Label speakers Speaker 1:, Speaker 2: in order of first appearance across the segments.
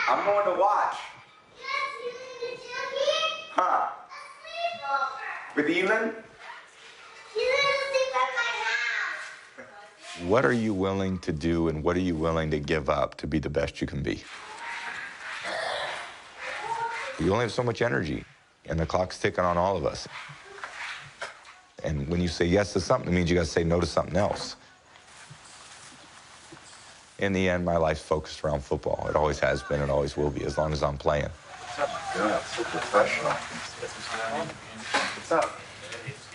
Speaker 1: I'm going to watch. Huh? With Elin? What are you willing to do and what are you willing to give up to be the best you can be? You only have so much energy, and the clock's ticking on all of us. And when you say yes to something, it means you got to say no to something else. In the end, my life's focused around football. It always has been, it always will be, as long as I'm playing.
Speaker 2: What's up, my God? So professional. What's up?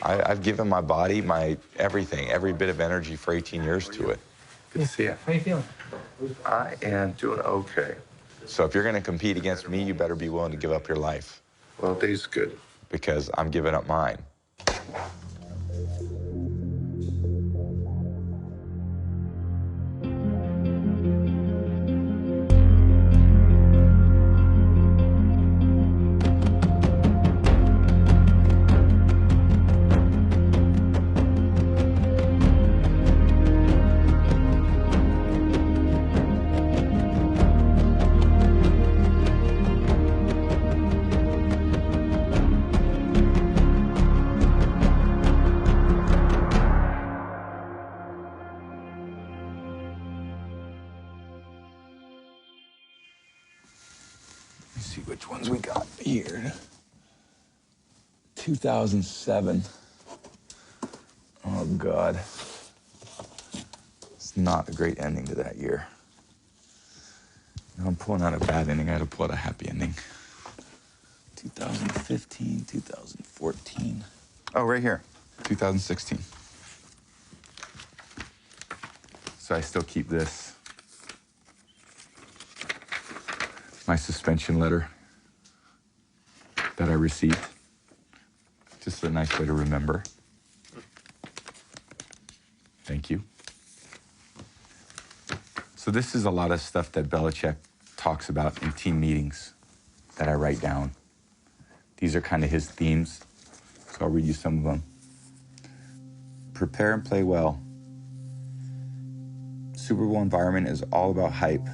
Speaker 1: I've given my body, my everything, every bit of energy for 18 years to it.
Speaker 2: Good to see you.
Speaker 3: How you feeling?
Speaker 2: I am doing okay.
Speaker 1: So if you're going to compete against me, you better be willing to give up your life.
Speaker 2: Well, these good.
Speaker 1: Because I'm giving up mine. See which ones we got here. 2007. Oh, God. It's not a great ending to that year. Now I'm pulling out a bad ending. I had to pull out a happy ending. 2015, 2014. Oh, right here. 2016. So I still keep this. My suspension letter that I received. Just a nice way to remember. Thank you. So this is a lot of stuff that Belichick talks about in team meetings that I write down. These are kind of his themes, so I'll read you some of them. Prepare and play well. Super Bowl environment is all about hype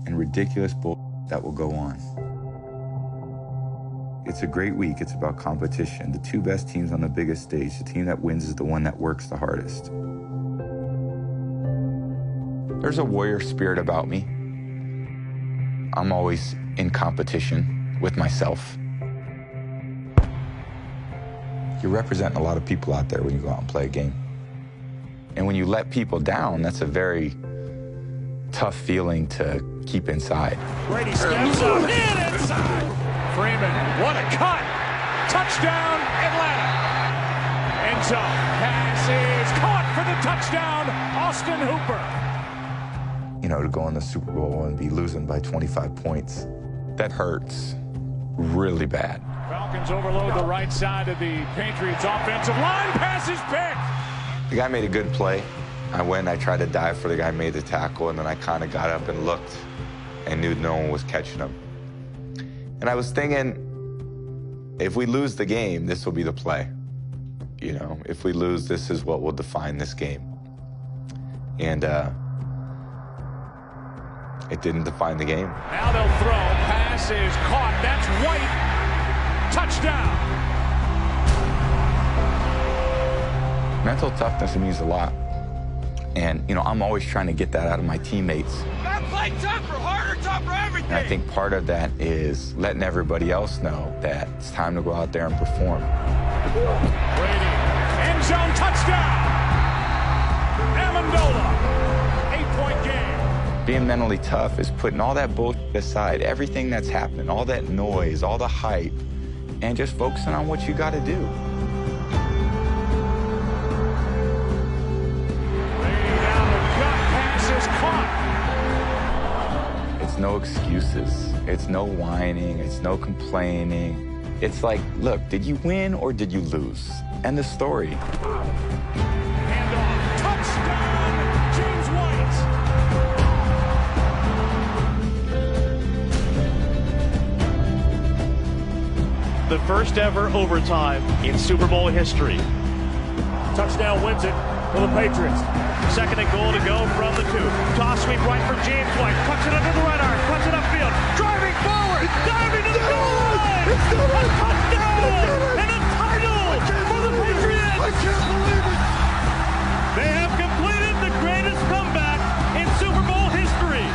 Speaker 1: and ridiculous bull that will go on. It's a great week. It's about competition. The two best teams on the biggest stage. The team that wins is the one that works the hardest. There's a warrior spirit about me. I'm always in competition with myself. You're representing a lot of people out there when you go out and play a game. And when you let people down, that's a very tough feeling to keep inside.
Speaker 4: Brady steps up, in inside. Freeman, what a cut. Touchdown, Atlanta. End zone, pass is caught for the touchdown, Austin Hooper.
Speaker 1: You know, to go in the Super Bowl and be losing by 25 points, that hurts really bad.
Speaker 4: Falcons overload the right side of the Patriots offensive line, pass is picked.
Speaker 1: The guy made a good play. I went, I tried to dive for the guy, made the tackle, and then I kind of got up and looked and knew no one was catching him. And I was thinking, if we lose the game, this will be the play. You know, if we lose, this is what will define this game. And it didn't define the game.
Speaker 4: Now they'll throw, pass is caught, that's White, touchdown.
Speaker 1: Mental toughness means a lot. And, you know, I'm always trying to get that out of my teammates.
Speaker 4: Gotta play tougher, harder, tougher, everything.
Speaker 1: And I think part of that is letting everybody else know that it's time to go out there and perform.
Speaker 4: Brady, end zone touchdown. Amendola, 8-point game.
Speaker 1: Being mentally tough is putting all that bullshit aside, everything that's happening, all that noise, all the hype, and just focusing on what you got to do. It's no excuses. It's no whining. It's no complaining. It's like, look, did you win or did you lose? End the story.
Speaker 4: Handoff, touchdown, James White.
Speaker 5: The first ever overtime in Super Bowl history.
Speaker 4: Touchdown wins it for the Patriots.
Speaker 5: Second and goal to go from the 2. Toss sweep right for James White. Puts it under the right arm. Puts it upfield. Driving touchdown! And a title for the Patriots!
Speaker 3: I can't believe it!
Speaker 5: They have completed the greatest comeback in Super Bowl history.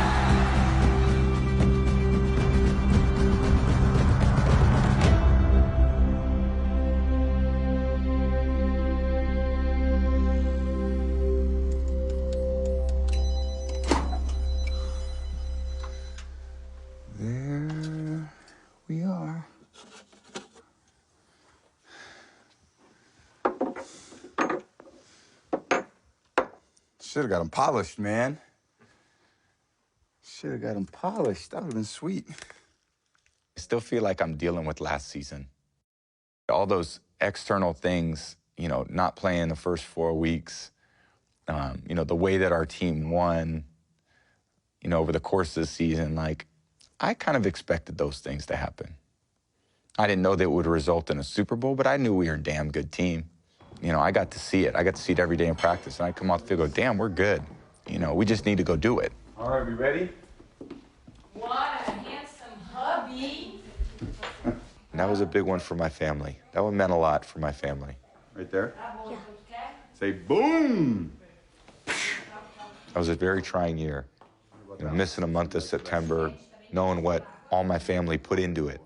Speaker 1: There we are. Should have got them polished, man. Should have got them polished. That would have been sweet. I still feel like I'm dealing with last season. All those external things, you know, not playing the first 4 weeks, you know, the way that our team won, you know, over the course of the season, like, I kind of expected those things to happen. I didn't know that it would result in a Super Bowl, but I knew we were a damn good team. You know, I got to see it. I got to see it every day in practice, and I come off the field and go, damn, we're good. You know, we just need to go do it. All right, we ready?
Speaker 6: What a handsome hubby.
Speaker 1: And that was a big one for my family. That one meant a lot for my family. Right there?
Speaker 6: Yeah.
Speaker 1: Say boom! That was a very trying year. You know, missing a month of September, knowing what all my family put into it.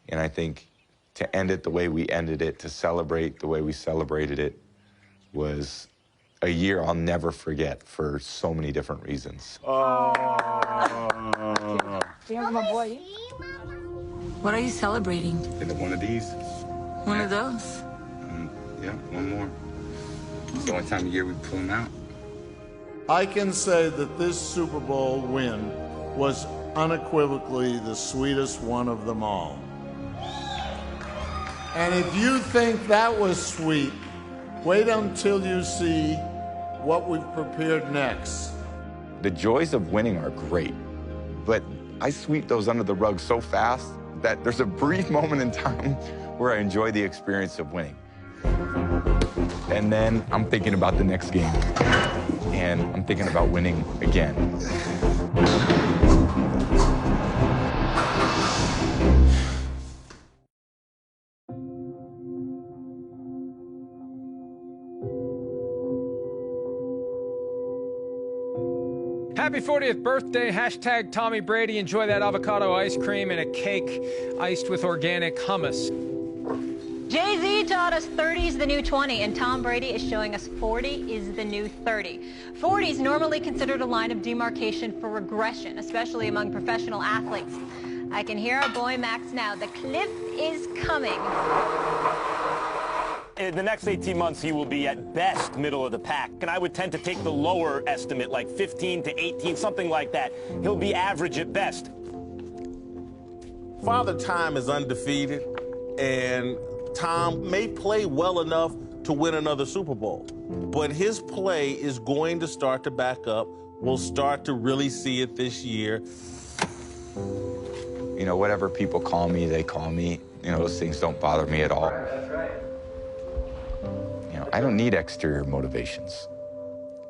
Speaker 1: And I think to end it the way we ended it, to celebrate the way we celebrated it, was a year I'll never forget for so many different reasons.
Speaker 6: What are you celebrating?
Speaker 1: One of these?
Speaker 6: One of those?
Speaker 1: Yeah, one more. It's the only time of year we pull them out.
Speaker 3: I can say that this Super Bowl win was unequivocally the sweetest one of them all. And if you think that was sweet, wait until you see what we've prepared next.
Speaker 1: The joys of winning are great, but I sweep those under the rug so fast that there's a brief moment in time where I enjoy the experience of winning. And then I'm thinking about the next game, and I'm thinking about winning again.
Speaker 7: Happy 40th birthday, hashtag Tommy Brady. Enjoy that avocado ice cream and a cake iced with organic hummus.
Speaker 8: Jay-Z taught us 30 is the new 20, and Tom Brady is showing us 40 is the new 30. 40 is normally considered a line of demarcation for regression, especially among professional athletes. I can hear our boy Max now. The cliff is coming.
Speaker 5: In the next 18 months, he will be at best middle of the pack. And I would tend to take the lower estimate, like 15 to 18, something like that. He'll be average at best.
Speaker 9: Father Time is undefeated, and Tom may play well enough to win another Super Bowl. But his play is going to start to back up. We'll start to really see it this year.
Speaker 1: You know, whatever people call me, they call me. You know, those things don't bother me at all.
Speaker 2: That's right.
Speaker 1: You know, I don't need exterior motivations.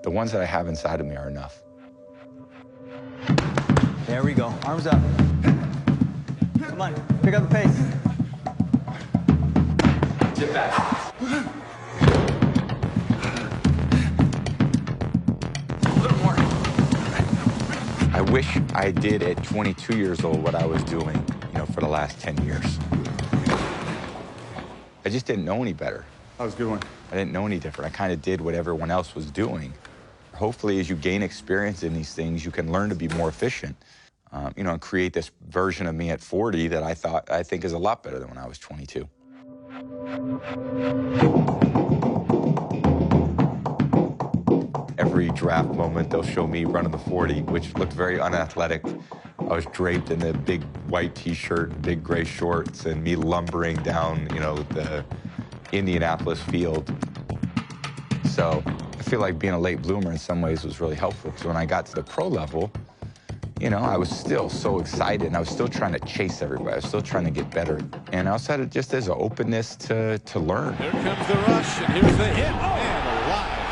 Speaker 1: The ones that I have inside of me are enough.
Speaker 10: There we go. Arms up. Come on, pick up the pace.
Speaker 2: Get back. A little more.
Speaker 1: I wish I did at 22 years old what I was doing, you know, for the last 10 years. I just didn't know any better.
Speaker 3: That was a good one.
Speaker 1: I didn't know any different. I kind of did what everyone else was doing. Hopefully, as you gain experience in these things, you can learn to be more efficient, you know, and create this version of me at 40 that I think is a lot better than when I was 22. Every draft moment, they'll show me running the 40, which looked very unathletic. I was draped in a big white T-shirt, big gray shorts, and me lumbering down, you know, the Indianapolis field. So I feel like being a late bloomer in some ways was really helpful, because when I got to the pro level, you know, I was still so excited, and I was still trying to chase everybody. I was still trying to get better. And I also had just as an openness to learn.
Speaker 4: Here comes the rush, and here's the hit. And alive.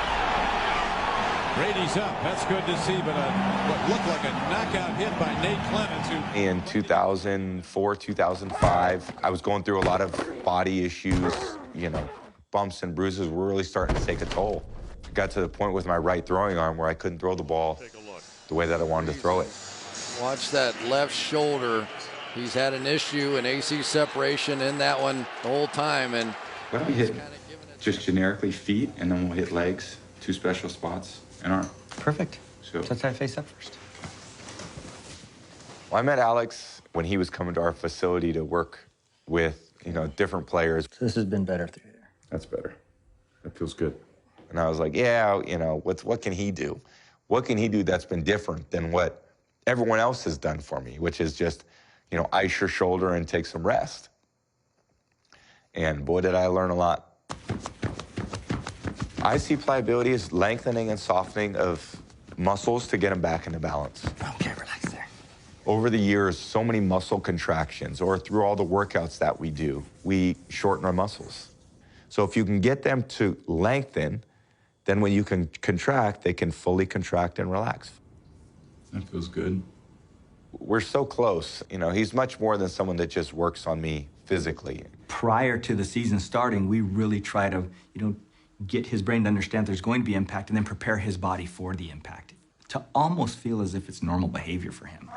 Speaker 4: Brady He's up. That's good to see, but what looked like a knockout hit by Nate Clemens.
Speaker 1: In 2004, 2005, I was going through a lot of body issues, you know, bumps and bruises were really starting to take a toll. I got to the point with my right throwing arm where I couldn't throw the ball the way that I wanted to throw it.
Speaker 11: Watch that left shoulder. He's had an issue, an AC separation in that one the whole time. And
Speaker 2: Why don't we hit just generically feet, and then we'll hit legs, 2 special spots, and arm.
Speaker 10: Perfect.
Speaker 2: So
Speaker 10: Let's try to face up first.
Speaker 1: Well, I met Alex when he was coming to our facility to work with, you know, different players.
Speaker 10: So this has been better through there.
Speaker 2: that's better. That feels good.
Speaker 1: And I was like, yeah, you know, what can he do? What can he do that's been different than what everyone else has done for me, which is just, you know, ice your shoulder and take some rest. And boy, did I learn a lot. I see pliability as lengthening and softening of muscles to get them back into balance.
Speaker 10: Okay, relax there.
Speaker 1: Over the years, so many muscle contractions, or through all the workouts that we do, we shorten our muscles. So if you can get them to lengthen, then when you can contract, they can fully contract and relax.
Speaker 2: That feels good.
Speaker 1: We're so close. You know, he's much more than someone that just works on me physically.
Speaker 10: Prior to the season starting, we really try to, get his brain to understand there's going to be impact and then prepare his body for the impact. To almost feel as if it's normal behavior for him.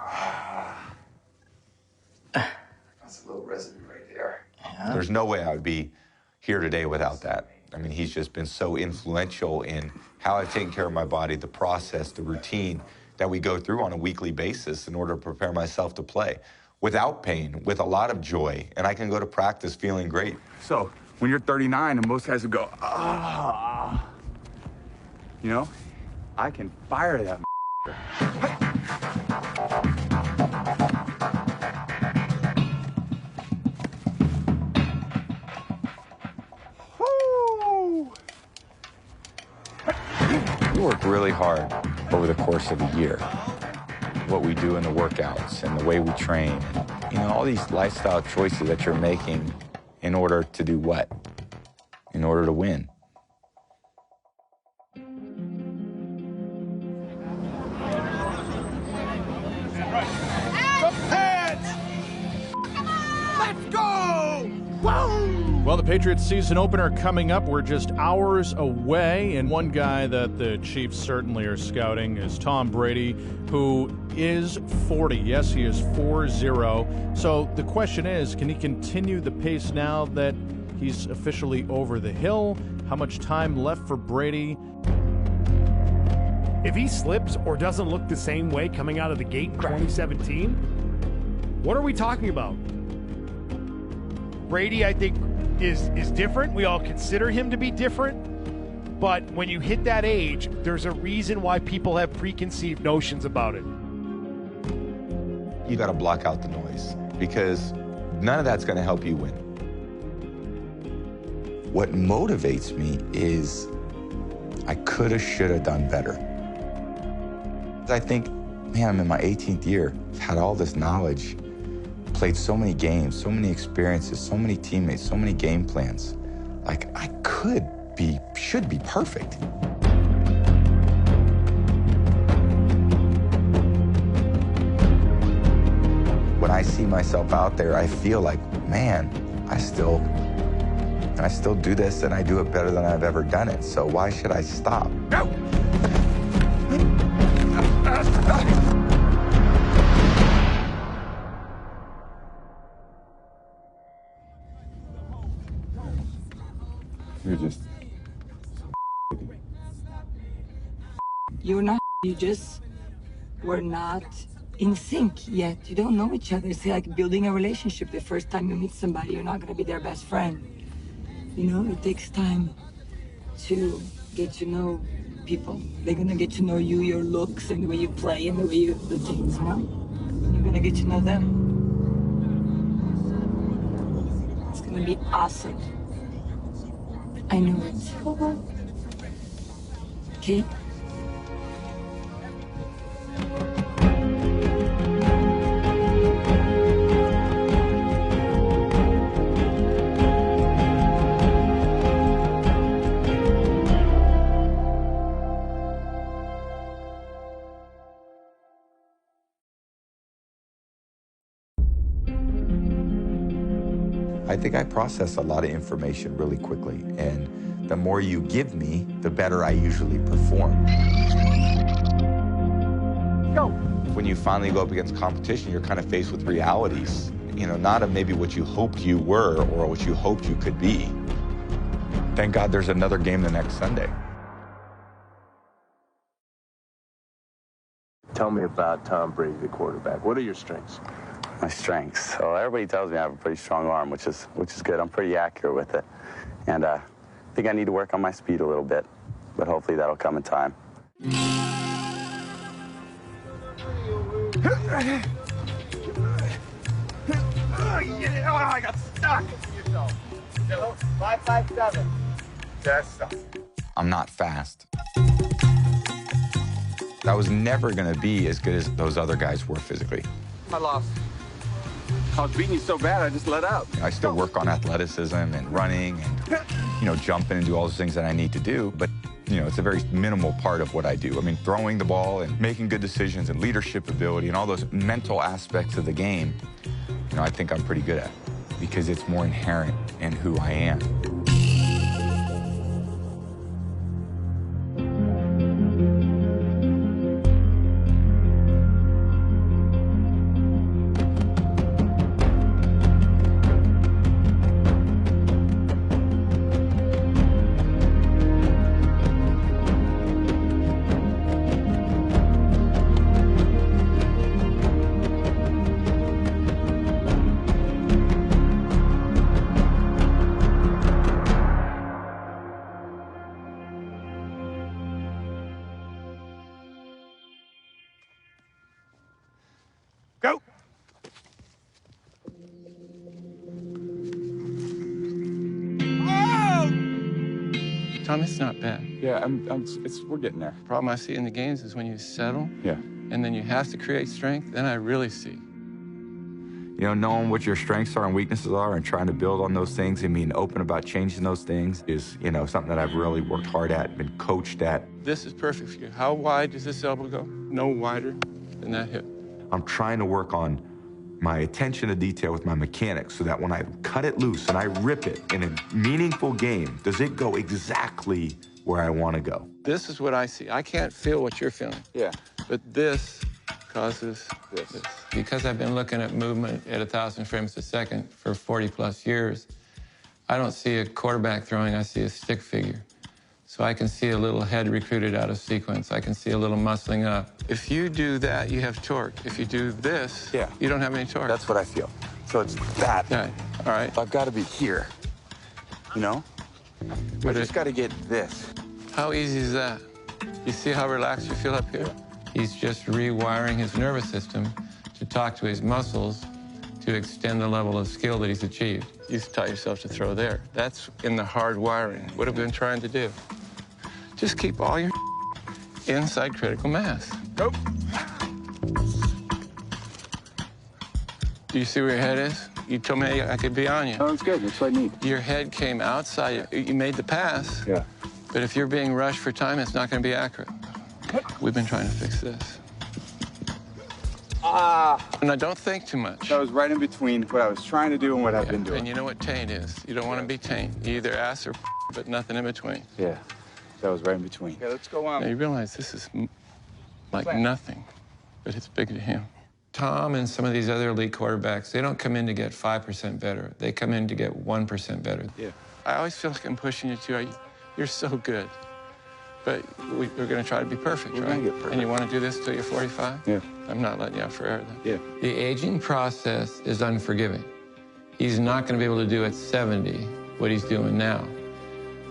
Speaker 1: That's a little residue right there. Yeah. There's no way I would be here today without that. I mean, he's just been so influential in how I've taken care of my body, the process, the routine that we go through on a weekly basis in order to prepare myself to play without pain, with a lot of joy, and I can go to practice feeling great.
Speaker 2: So, when you're 39 and most guys would go, ah, I can fire that.
Speaker 1: We work really hard over the course of a year. What we do in the workouts and the way we train. All these lifestyle choices that you're making in order to do what? In order to win.
Speaker 4: Let's go! Well, the Patriots season opener coming up. We're just hours away, and one guy that the Chiefs certainly are scouting is Tom Brady, who is 40. Yes, he is 4-0. So the question is, can he continue the pace now that he's officially over the hill? How much time left for Brady?
Speaker 12: If he slips or doesn't look the same way coming out of the gate in 2017, what are we talking about? Brady, I think, is different. We all consider him to be different. But when you hit that age, there's a reason why people have preconceived notions about it.
Speaker 1: You got to block out the noise because none of that's going to help you win. What motivates me is I could have, should have done better. I think, man, I'm in my 18th year. I've had all this knowledge, played so many games, so many experiences, so many teammates, so many game plans. Like, I should be perfect. When I see myself out there, I feel like, man, I still do this and I do it better than I've ever done it. So why should I stop? Go!
Speaker 2: You're just...
Speaker 6: You're not, you just were not in sync yet. You don't know each other. It's like building a relationship. The first time you meet somebody, you're not going to be their best friend. It takes time to get to know people. They're going to get to know you, your looks, and the way you play, and the way you do things, You're going to get to know them. It's going to be awesome. I know it. Okay?
Speaker 1: I think I process a lot of information really quickly, and the more you give me, the better I usually perform. Go. When you finally go up against competition, you're kind of faced with realities, not of maybe what you hoped you were or what you hoped you could be. Thank God there's another game the next Sunday.
Speaker 13: Tell me about Tom Brady, the quarterback. What are your strengths?
Speaker 14: My strengths. Well, everybody tells me I have a pretty strong arm, which is good. I'm pretty accurate with it. And I think I need to work on my speed a little bit, but hopefully that'll come in time.
Speaker 13: I got stuck. 557. That's
Speaker 1: I'm not fast. I was never going to be as good as those other guys were physically.
Speaker 2: I lost. I was beating you so bad, I just let up.
Speaker 1: I still work on athleticism and running and, jumping and do all those things that I need to do. But, it's a very minimal part of what I do. I mean, throwing the ball and making good decisions and leadership ability and all those mental aspects of the game, I think I'm pretty good at because it's more inherent in who I am.
Speaker 2: Go.
Speaker 15: Tom, it's not bad.
Speaker 2: Yeah, we're getting there.
Speaker 15: The problem I see in the games is when you settle,
Speaker 2: yeah,
Speaker 15: and then you have to create strength, then I really see.
Speaker 1: Knowing what your strengths are and weaknesses are and trying to build on those things and being open about changing those things is, something that I've really worked hard at, been coached at.
Speaker 15: This is perfect for you. How wide does this elbow go? No wider than that hip.
Speaker 1: I'm trying to work on my attention to detail with my mechanics so that when I cut it loose and I rip it in a meaningful game, does it go exactly where I want to go?
Speaker 15: This is what I see. I can't feel what you're feeling.
Speaker 2: Yeah.
Speaker 15: But this causes this. Because I've been looking at movement at 1,000 frames a second for 40+ years, I don't see a quarterback throwing, I see a stick figure. So I can see a little head recruited out of sequence. I can see a little muscling up. If you do that, you have torque. If you do this,
Speaker 2: yeah,
Speaker 15: you don't have any torque.
Speaker 2: That's what I feel. So it's that.
Speaker 15: Okay. All right.
Speaker 2: I've got to be here, I just got to get this.
Speaker 15: How easy is that? You see how relaxed you feel up here? He's just rewiring his nervous system to talk to his muscles to extend the level of skill that he's achieved. You taught yourself to throw there. That's in the hard wiring. What have we been trying to do? Just keep all your inside critical mass.
Speaker 2: Nope.
Speaker 15: Do you see where your head is? You told me I could be on you.
Speaker 2: Oh, that's good. That's what I need.
Speaker 15: Your head came outside. You made the pass.
Speaker 2: Yeah.
Speaker 15: But if you're being rushed for time, it's not going to be accurate. We've been trying to fix this. And I don't think too much.
Speaker 2: That was right in between what I was trying to do and what I've been doing.
Speaker 15: And you know what taint is? You don't want to be taint. You either ass or but nothing in between.
Speaker 2: Yeah, that was right in between. Okay, let's go on.
Speaker 15: Now you realize this is like nothing, but it's big to him. Tom and some of these other elite quarterbacks, they don't come in to get 5% better. They come in to get 1% better.
Speaker 2: Yeah.
Speaker 15: I always feel like I'm pushing you too. You're so good. But we're going to try to be perfect,
Speaker 2: We're
Speaker 15: right?
Speaker 2: going to get perfect.
Speaker 15: And you want to do this till you're 45?
Speaker 2: Yeah.
Speaker 15: I'm not letting you out forever, then.
Speaker 2: Yeah.
Speaker 15: The aging process is unforgiving. He's not going to be able to do at 70 what he's doing now.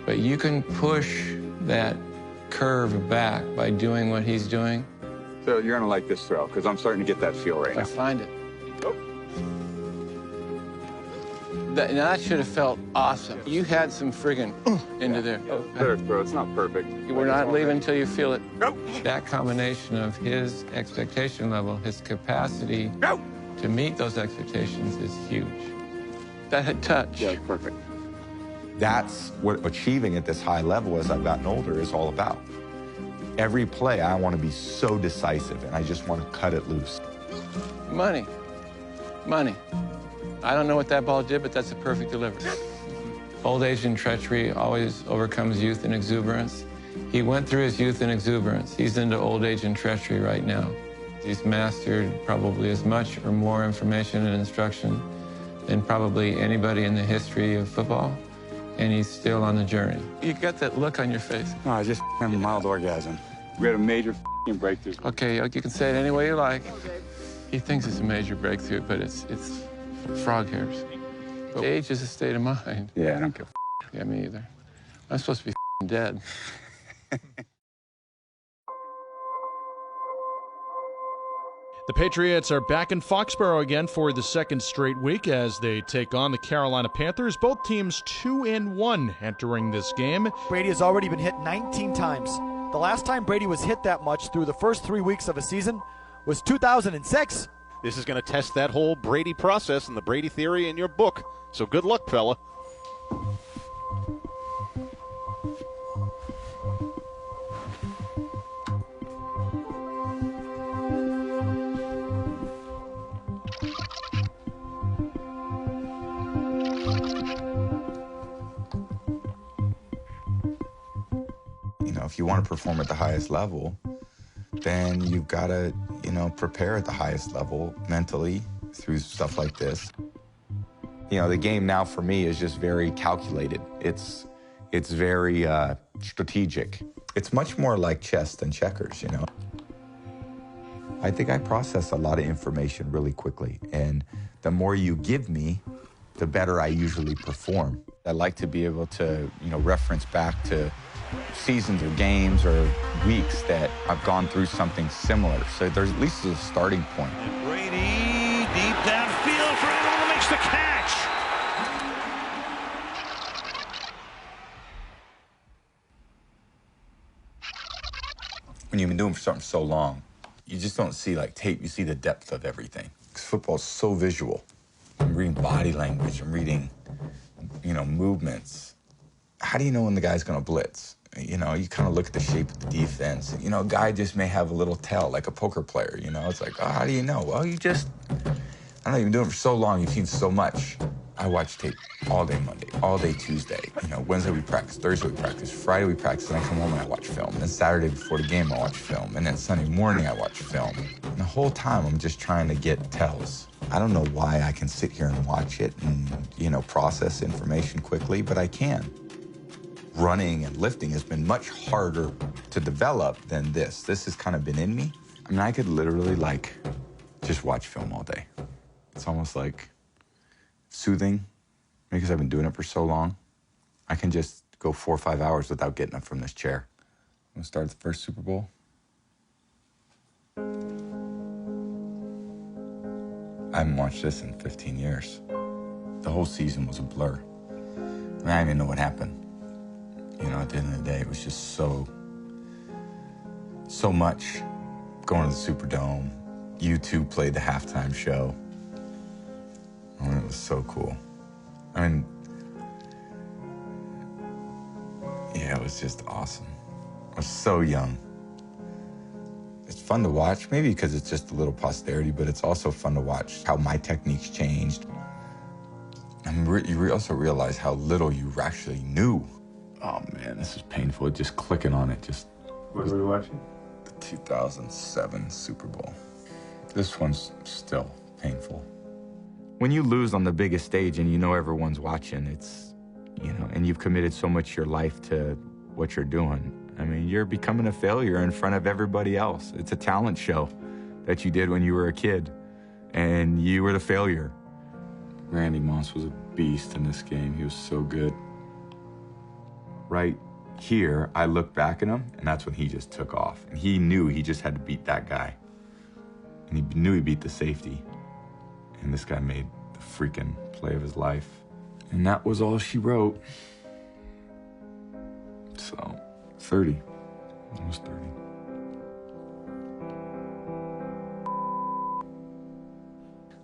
Speaker 15: But you can push that curve back by doing what he's doing.
Speaker 2: So you're going to like this throw, because I'm starting to get that feel right now.
Speaker 15: I find it.
Speaker 2: Oh.
Speaker 15: That should have felt awesome. You had some friggin' into there.
Speaker 2: Oh, better throw. It's not perfect.
Speaker 15: We're not leaving until you feel it.
Speaker 2: Go.
Speaker 15: That combination of his expectation level, his capacity to meet those expectations is huge. That had touch.
Speaker 2: Yeah, perfect.
Speaker 1: That's what achieving at this high level as I've gotten older is all about. Every play, I want to be so decisive, and I just want to cut it loose.
Speaker 15: Money. Money. I don't know what that ball did, but that's a perfect delivery. Old age and treachery always overcomes youth and exuberance. He went through his youth and exuberance. He's into old age and treachery right now. He's mastered probably as much or more information and instruction than probably anybody in the history of football, and he's still on the journey. You got that look on your face.
Speaker 2: No, I just had a mild orgasm. We had a major breakthrough.
Speaker 15: Okay, you can say it any way you like. He thinks it's a major breakthrough, but it's frog hairs. But age is a state of mind.
Speaker 2: Yeah, I don't give
Speaker 15: Yeah, me either. I'm supposed to be dead.
Speaker 12: The Patriots are back in Foxborough again for the second straight week as they take on the Carolina Panthers. Both teams 2-1 entering this game.
Speaker 16: Brady has already been hit 19 times. The last time Brady was hit that much through the first 3 weeks of a season was 2006.
Speaker 4: This is going to test that whole Brady process and the Brady theory in your book. So good luck, fella.
Speaker 1: You know, if you want to perform at the highest level, then you've got to, prepare at the highest level mentally through stuff like this. You know, the game now for me is just very calculated. It's very strategic. It's much more like chess than checkers, I think I process a lot of information really quickly, and the more you give me, the better I usually perform. I like to be able to, reference back to seasons or games or weeks that I've gone through something similar. So there's at least a starting point.
Speaker 4: And Brady deep downfield for Allen makes the catch.
Speaker 1: When you've been doing something so long, you just don't see like tape, you see the depth of everything. Because football's so visual. I'm reading body language, I'm reading, movements. How do you know when the guy's gonna blitz? You kind of look at the shape of the defense. A guy just may have a little tell, like a poker player, It's like, oh, how do you know? Well, I don't know, you've been doing it for so long, you've seen so much. I watch tape all day Monday, all day Tuesday. Wednesday we practice, Thursday we practice, Friday we practice, and I come home and I watch film. And then Saturday before the game I watch film. And then Sunday morning I watch film. And the whole time I'm just trying to get tells. I don't know why I can sit here and watch it and, process information quickly, but I can. Running and lifting has been much harder to develop than this. This has kind of been in me. I mean, I could literally just watch film all day. It's almost like soothing because I've been doing it for so long. I can just go 4 or 5 hours without getting up from this chair. I'm gonna start the first Super Bowl. I haven't watched this in 15 years. The whole season was a blur. I mean, I didn't even know what happened. At the end of the day, it was just so much. Going to the Superdome, U2 played the halftime show. I mean, it was so cool. I mean, yeah, it was just awesome. I was so young. It's fun to watch, maybe because it's just a little posterity, but it's also fun to watch how my techniques changed. And you also realize how little you actually knew. Oh man, this is painful. Just clicking on it, just...
Speaker 2: What were we watching?
Speaker 1: The 2007 Super Bowl. This one's still painful. When you lose on the biggest stage and everyone's watching, it's, and you've committed so much of your life to what you're doing. I mean, you're becoming a failure in front of everybody else. It's a talent show that you did when you were a kid, and you were the failure.
Speaker 2: Randy Moss was a beast in this game. He was so good.
Speaker 1: Right here, I look back at him, and that's when he just took off. And he knew he just had to beat that guy. And he knew he beat the safety. And this guy made the freaking play of his life. And that was all she wrote. So, 30. Almost 30.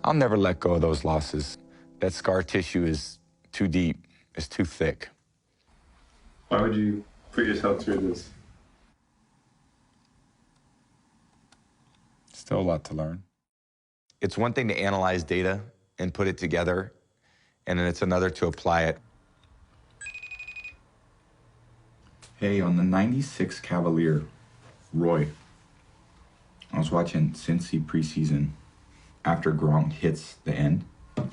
Speaker 1: I'll never let go of those losses. That scar tissue is too deep, it's too thick.
Speaker 2: Why would you put yourself through this?
Speaker 1: Still a lot to learn. It's one thing to analyze data and put it together, and then it's another to apply it.
Speaker 2: Hey, on the 96 Cavalier, Roy, I was watching Cincy preseason. After Gronk hits the end,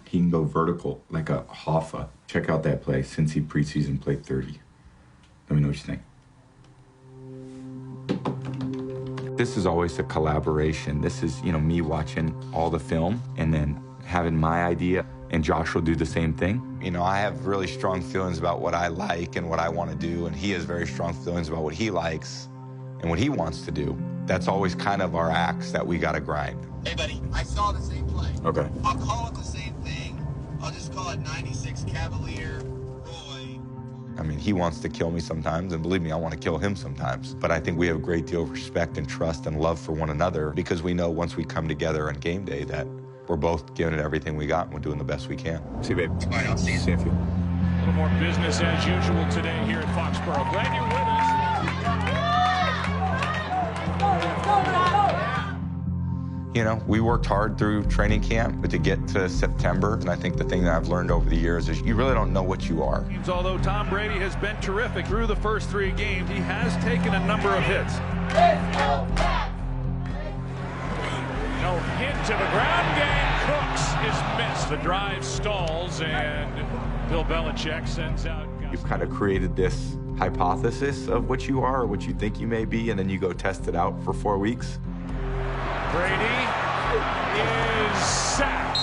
Speaker 2: he can go vertical like a Hoffa. Check out that play, Cincy preseason play 30. Let me know what you think. This is always a collaboration. This is, me watching all the film and then having my idea, and Josh will do the same thing.
Speaker 1: I have really strong feelings about what I like and what I want to do, and he has very strong feelings about what he likes and what he wants to do. That's always kind of our axe that we got to grind.
Speaker 17: Hey, buddy, I saw the same play.
Speaker 2: Okay.
Speaker 17: I'll call it the same thing. I'll just call it 96 Cavalier, Roy.
Speaker 1: I mean, he wants to kill me sometimes, and believe me, I want to kill him sometimes. But I think we have a great deal of respect and trust and love for one another, because we know once we come together on game day that we're both giving it everything we got and we're doing the best we can.
Speaker 2: See you, babe.
Speaker 17: Bye, I'll see you.
Speaker 2: See you.
Speaker 4: A little more business as usual today here at Foxborough. Glad you're with us.
Speaker 1: We worked hard through training camp to get to September, and I think the thing that I've learned over the years is you really don't know what you are.
Speaker 4: Although Tom Brady has been terrific through the first 3 games, he has taken a number of hits. No hit to the ground game. Cooks is missed. The drive stalls, and Bill Belichick sends out guys.
Speaker 1: You've kind of created this hypothesis of what you are or what you think you may be, and then you go test it out for 4 weeks.
Speaker 4: Brady is sacked.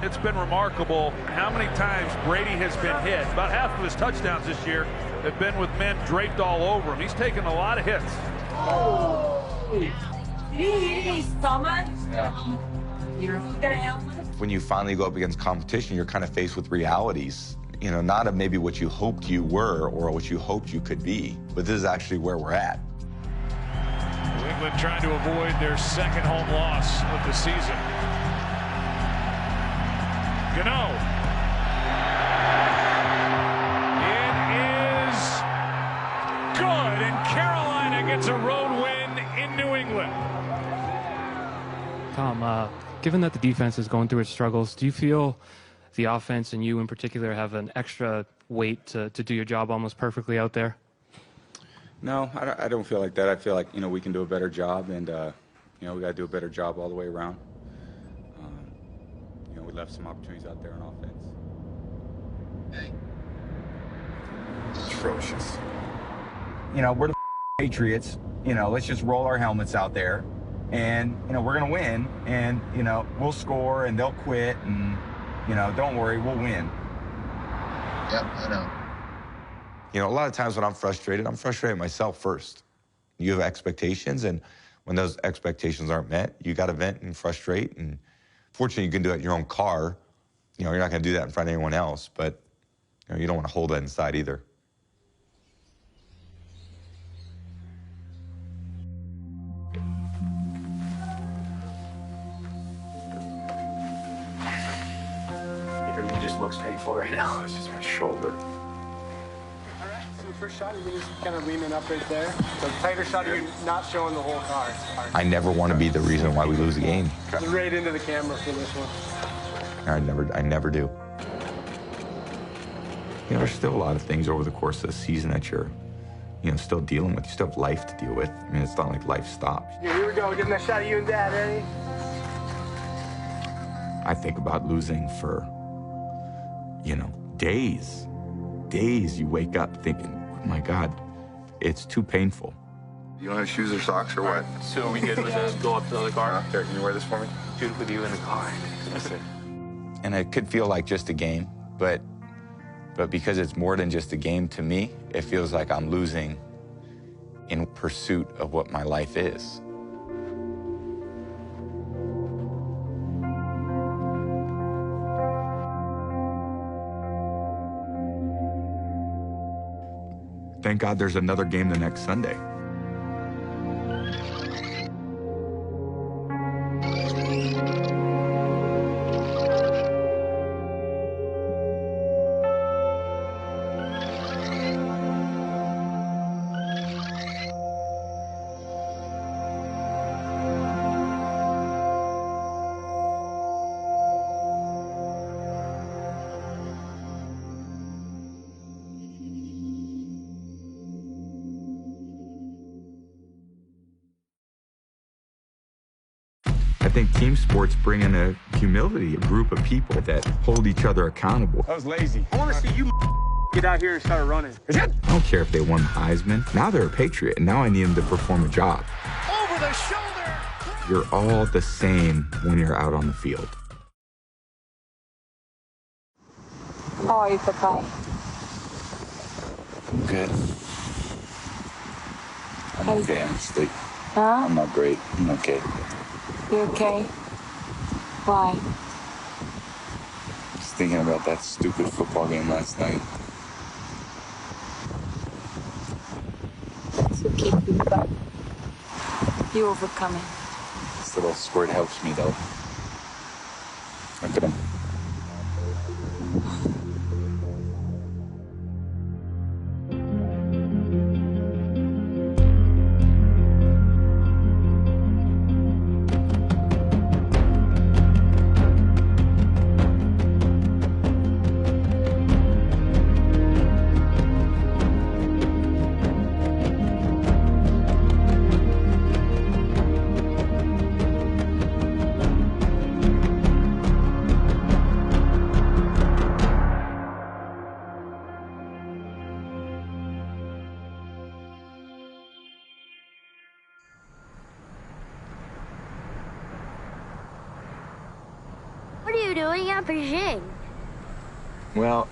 Speaker 4: It's been remarkable how many times Brady has been hit. About half of his touchdowns this year have been with men draped all over him. He's taken a lot of hits.
Speaker 6: Did he hit his stomach? Yeah.
Speaker 1: When you finally go up against competition, you're kind of faced with realities. Not of maybe what you hoped you were or what you hoped you could be, but this is actually where we're at.
Speaker 4: New England trying to avoid their second home loss of the season. Gano. It is good, and Carolina gets a road win in New England.
Speaker 18: Tom, given that the defense is going through its struggles, do you feel the offense and you in particular have an extra weight to do your job almost perfectly out there?
Speaker 2: No, I don't feel like that. I feel like, we can do a better job, and, we got to do a better job all the way around. We left some opportunities out there on offense.
Speaker 17: Hey.
Speaker 2: Atrocious.
Speaker 19: We're the Patriots. Let's just roll our helmets out there, and, we're going to win, and, we'll score, and they'll quit, and, don't worry, we'll win.
Speaker 17: Yep, I know.
Speaker 1: A lot of times when I'm frustrated myself first. You have expectations, and when those expectations aren't met, you got to vent and frustrate. And fortunately, you can do it in your own car. You're not going to do that in front of anyone else, but you don't want to hold that inside either.
Speaker 19: It just looks painful right now.
Speaker 2: It's just my shoulder.
Speaker 20: So the first shot, you're just kind of leaning up right there. So tighter shot, you're not showing the whole car.
Speaker 1: I never want to be the reason why we lose a game.
Speaker 20: Right into the camera for this one.
Speaker 1: I never do. There's still a lot of things over the course of the season that you're, still dealing with. You still have life to deal with. I mean, it's not like life stops.
Speaker 20: Yeah, here we go, getting that shot of you and Dad, ready?
Speaker 1: I think about losing for, days. Days you wake up thinking, oh my God, it's too painful.
Speaker 13: You don't have shoes or socks or what?
Speaker 21: So are we good with this? Go up to the other car?
Speaker 13: Here, can you wear this for me?
Speaker 21: Shoot with you in the car.
Speaker 13: That's it.
Speaker 1: And it could feel like just a game, but because it's more than just a game to me, it feels like I'm losing in pursuit of what my life is. Thank God there's another game the next Sunday.
Speaker 2: I think team sports bring in a humility, a group of people that hold each other accountable.
Speaker 20: That was lazy. I want to see you get out here and start running.
Speaker 2: I don't care if they won the Heisman. Now they're a Patriot, and now I need them to perform a job.
Speaker 4: Over the shoulder.
Speaker 2: You're all the same when you're out on the field.
Speaker 6: How are you, Papa?
Speaker 2: I'm good. I'm okay, honestly.
Speaker 6: Huh?
Speaker 2: I'm not great. I'm okay.
Speaker 6: You okay? Why?
Speaker 2: Just thinking about that stupid football game last night.
Speaker 6: It's okay, Papa. You overcome it.
Speaker 2: This little squirt helps me, though. Okay.
Speaker 7: What are you doing at Beijing?
Speaker 2: Well,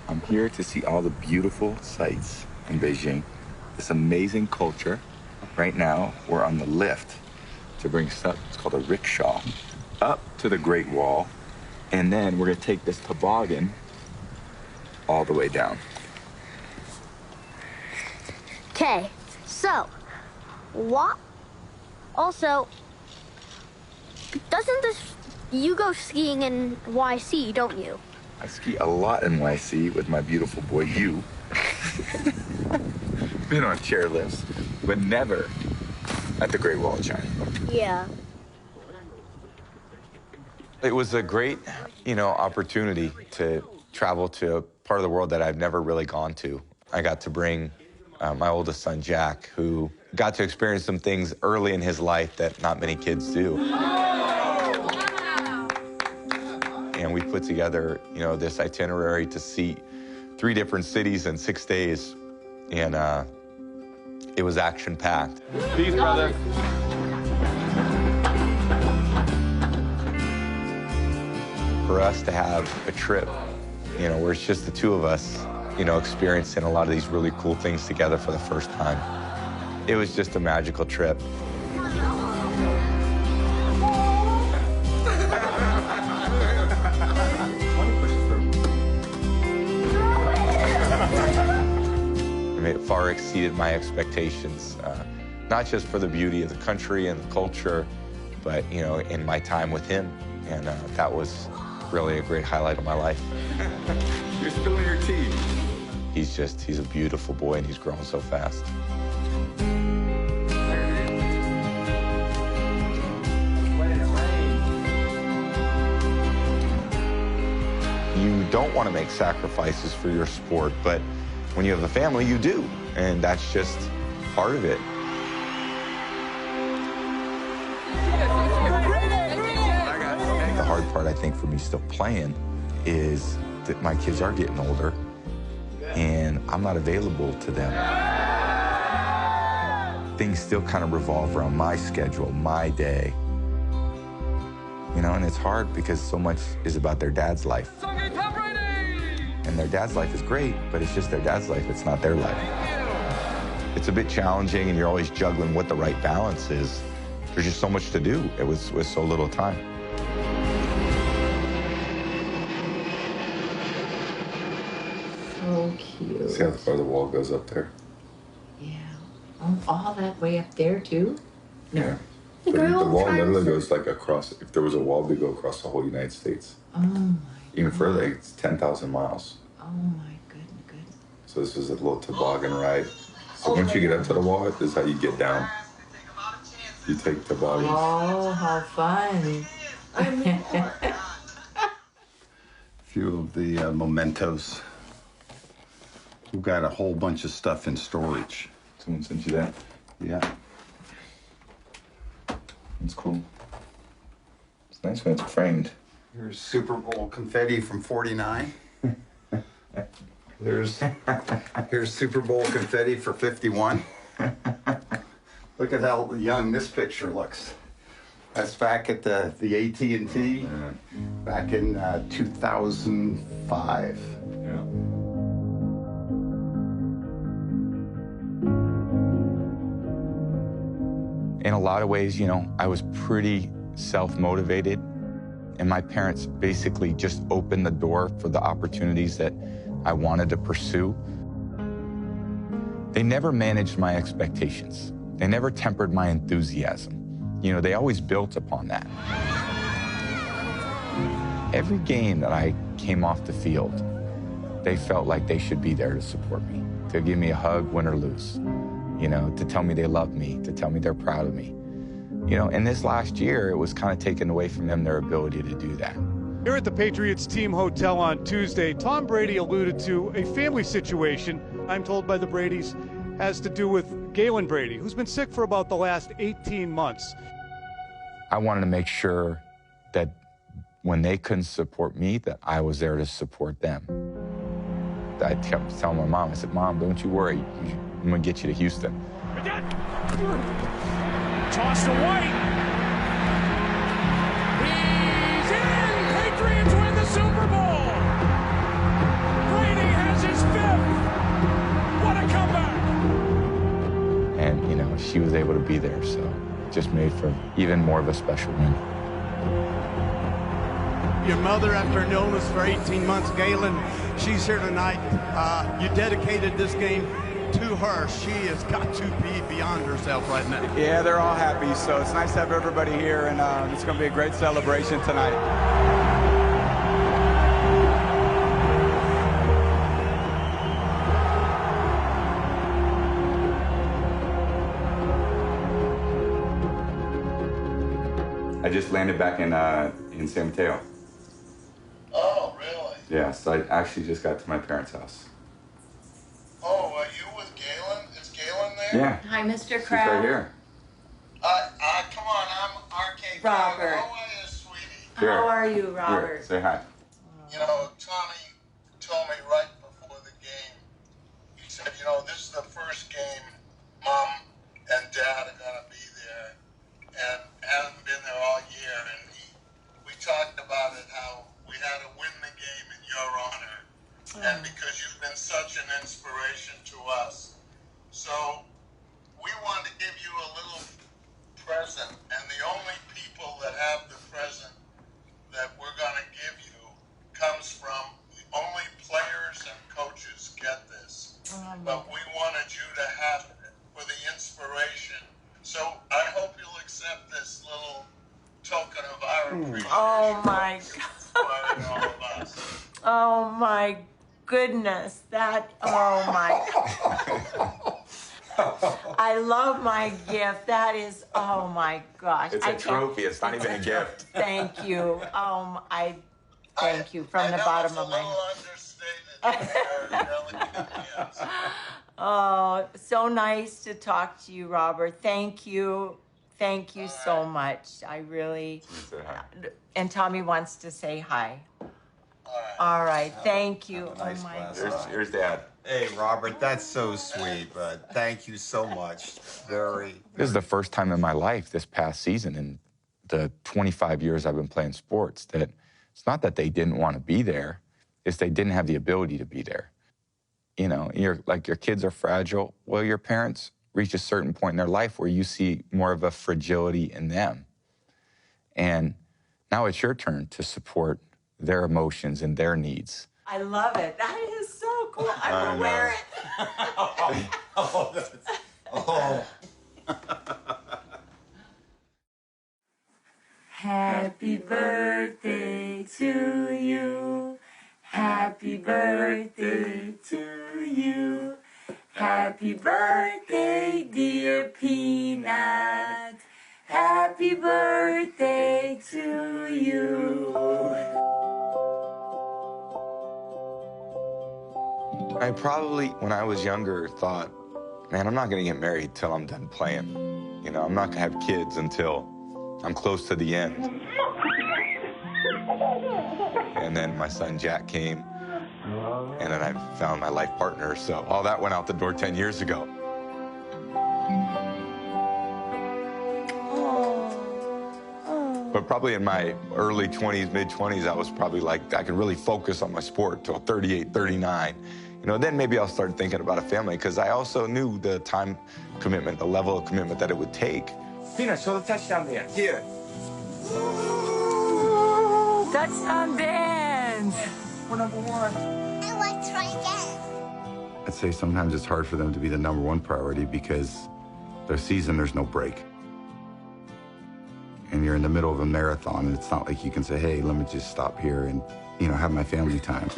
Speaker 2: I'm here to see all the beautiful sights in Beijing. This amazing culture. Right now, we're on the lift to bring stuff, it's called a rickshaw, up to the Great Wall. And then we're gonna take this toboggan all the way down.
Speaker 7: Okay, so, what? Also, doesn't this, you go skiing in YC, don't you?
Speaker 2: I ski a lot in YC with my beautiful boy, you. Been on chairlifts, but never at the Great Wall of China.
Speaker 7: Yeah.
Speaker 1: It was a great, opportunity to travel to a part of the world that I've never really gone to. I got to bring my oldest son, Jack, who got to experience some things early in his life that not many kids do. And we put together, this itinerary to see 3 different cities in 6 days. And it was action-packed.
Speaker 20: Peace, brother.
Speaker 1: For us to have a trip, where it's just the 2 of us, experiencing a lot of these really cool things together for the first time. It was just a magical trip. It far exceeded my expectations, not just for the beauty of the country and the culture, but, in my time with him. And that was really a great highlight of my life.
Speaker 2: You're spilling your tea.
Speaker 1: He's a beautiful boy, and he's grown so fast. You don't want to make sacrifices for your sport, but when you have a family, you do, and that's just part of it. The hard part, I think, for me still playing is that my kids are getting older, and I'm not available to them. Things still kind of revolve around my schedule, my day. And it's hard because so much is about their dad's life. And their dad's life is great, but it's just their dad's life, it's not their life. It's a bit challenging, and you're always juggling what the right balance is. There's just so much to do with so little time.
Speaker 22: So cute.
Speaker 2: See how far the wall goes up there?
Speaker 22: Yeah. Oh, all that way up there, too? No.
Speaker 2: Yeah. The wall literally goes like across, if there was a wall, it'd go across the whole United States.
Speaker 22: Oh, my
Speaker 2: Even further, it's 10,000 miles.
Speaker 22: Oh, my goodness.
Speaker 2: So this is a little toboggan ride. So once you get up to the wall, this is how you get down. You take toboggans.
Speaker 22: Oh, how fun.
Speaker 23: A few of the mementos. We've got a whole bunch of stuff in storage.
Speaker 2: Someone sent you that?
Speaker 23: Yeah.
Speaker 2: That's cool. It's nice when it's framed.
Speaker 23: Here's Super Bowl confetti from '49. Here's Super Bowl confetti for '51. Look at how young this picture looks. That's back at the AT&T back in 2005.
Speaker 2: Yeah.
Speaker 1: In a lot of ways, you know, I was pretty self-motivated, and my parents basically just opened the door for the opportunities that I wanted to pursue. They never managed my expectations. They never tempered my enthusiasm. You know, they always built upon that. Every game that I came off the field, they felt like they should be there to support me, to give me a hug, win or lose, you know, to tell me they love me, to tell me they're proud of me. You know, in this last year, it was kind of taken away from them their ability to do that.
Speaker 4: Here at the Patriots team hotel on Tuesday, Tom Brady alluded to a family situation, I'm told by the Bradys, has to do with Galen Brady, who's been sick for about the last 18 months.
Speaker 1: I wanted to make sure that when they couldn't support me, that I was there to support them. I kept telling my mom, I said, Mom, don't you worry. I'm going to get you to Houston.
Speaker 4: Toss to White. He's in! Patriots win the Super Bowl! Brady has his 5th! What a comeback!
Speaker 1: And, you know, she was able to be there, so it just made for even more of a special win.
Speaker 17: Your mother, after an illness for 18 months, Galen, she's here tonight. You dedicated this game to her. She has got to be beyond herself right now.
Speaker 19: Yeah, they're all happy, so it's nice to have everybody here, and it's going to be a great celebration tonight. I just landed back in San Mateo.
Speaker 3: Oh, really?
Speaker 2: Yeah, so I actually just got to my parents' house.
Speaker 3: Oh, are you with Galen? Is Galen there?
Speaker 2: Yeah.
Speaker 22: Hi, Mr.
Speaker 2: She's
Speaker 22: Kraft.
Speaker 2: right here.
Speaker 3: Come on, I'm RK.
Speaker 22: Robert.
Speaker 3: How are you, sweetie?
Speaker 2: Here.
Speaker 22: How are you, Robert?
Speaker 2: Here, say hi.
Speaker 3: You know, Tommy told me right before the game, he said, you know, this is the first game Mom and Dad are going to be there and haven't been there all year. And we talked about it, how we had to win the game in your honor. And because you've been such an inspiration to us. So we want to give you a little present. And the only people that have the present that we're going to give you comes from only players and coaches get this. But we wanted you to have it for the inspiration. So I hope you'll accept this little token of our appreciation.
Speaker 5: Oh my
Speaker 3: God. All of us.
Speaker 5: Oh my goodness. Oh my. I love my gift. That is, oh my gosh.
Speaker 1: It's a trophy. It's not even a gift.
Speaker 5: Thank you. Thank you from the bottom of my heart. Oh, so nice to talk to you, Robert. Thank you. Thank you so much. I really. And Tommy wants to say hi. All right. Thank you. Oh my God.
Speaker 1: Here's Dad.
Speaker 8: Hey, Robert, that's so sweet, but thank you so much.
Speaker 1: This is the first time in my life this past season, in the 25 years I've been playing sports, that it's not that they didn't want to be there, it's they didn't have the ability to be there. You know, your kids are fragile. Well, your parents reach a certain point in their life where you see more of a fragility in them. And now it's your turn to support their emotions and their needs.
Speaker 5: I love it. That is so cool. I will wear it. Happy birthday to you. Happy birthday to you. Happy birthday, dear Peanut. Happy birthday to you.
Speaker 1: I probably, when I was younger, thought, man, I'm not going to get married till I'm done playing. You know, I'm not going to have kids until I'm close to the end. And then my son Jack came, and then I found my life partner. So all that went out the door 10 years ago. But probably in my early 20s, mid-20s, I was probably like, I could really focus on my sport till 38, 39. You know, then maybe I'll start thinking about a family, because I also knew the time commitment, the level of commitment that it would take.
Speaker 19: Peanut, show the touchdown dance. Here.
Speaker 6: Touchdown dance!
Speaker 19: We're number one.
Speaker 3: I want to try again.
Speaker 23: I'd say sometimes it's hard for them to be the number one priority because their season, there's no break. And you're in the middle of a marathon, and it's not like you can say, hey, let me just stop here and, you know, have my family time.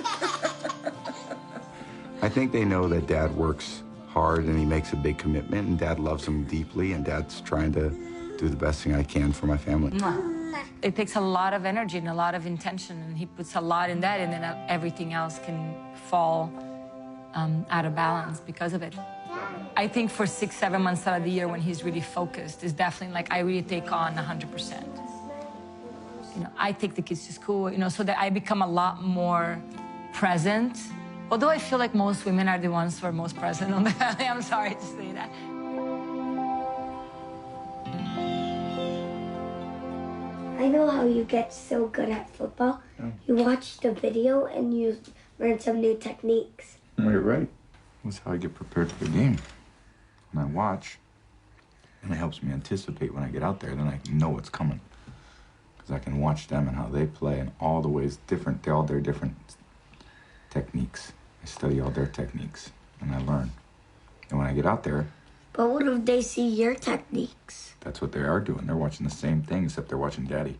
Speaker 23: I think they know that Dad works hard and he makes a big commitment, and Dad loves him deeply, and Dad's trying to do the best thing I can for my family.
Speaker 6: It takes a lot of energy and a lot of intention, and he puts a lot in that, and then everything else can fall out of balance because of it. I think for 6, 7 months out of the year when he's really focused, is definitely like I really take on 100%. You know, I take the kids to school, you know, so that I become a lot more present. Although I feel like most women are the ones who are most present on the family. I'm sorry to say that.
Speaker 9: I know how you get so good at football. You watch the video and you learn some new techniques.
Speaker 2: You're right. That's how I get prepared for the game. When I watch, and it helps me anticipate when I get out there, then I know what's coming. Because I can watch them and how they play and all the ways different, all their different techniques. I study all their techniques and I learn. And when I get out there,
Speaker 9: But what if they see your techniques?
Speaker 2: that's what they are doing. They're watching the same thing, except they're watching Daddy.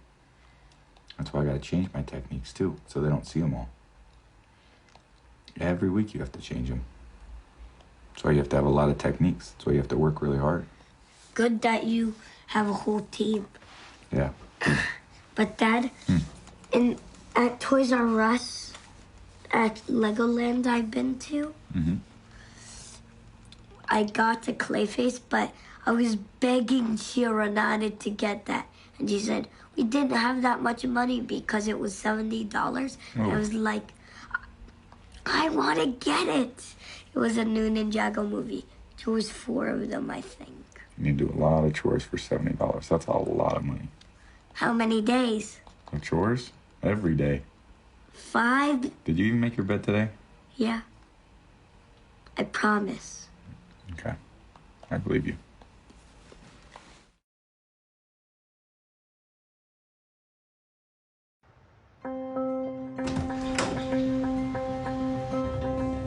Speaker 2: That's why I gotta change my techniques too, so they don't see them all. Every week you have to change them. That's why you have to have a lot of techniques. That's why you have to work really hard.
Speaker 9: Good that you have a whole team.
Speaker 2: Yeah.
Speaker 9: But Dad, at Toys R Us, at Legoland I've been to, I got a Clayface, but I was begging Shiranada to get that. And she said, we didn't have that much money because it was $70. And I was like, I want to get it. It was a new Ninjago movie. There was 4 of them, I think.
Speaker 2: You need to do a lot of chores for $70. That's a lot of money.
Speaker 9: How many days?
Speaker 2: No chores? Every day.
Speaker 9: 5?
Speaker 2: Did you even make your bed today?
Speaker 9: Yeah. I promise.
Speaker 2: Okay. I believe you.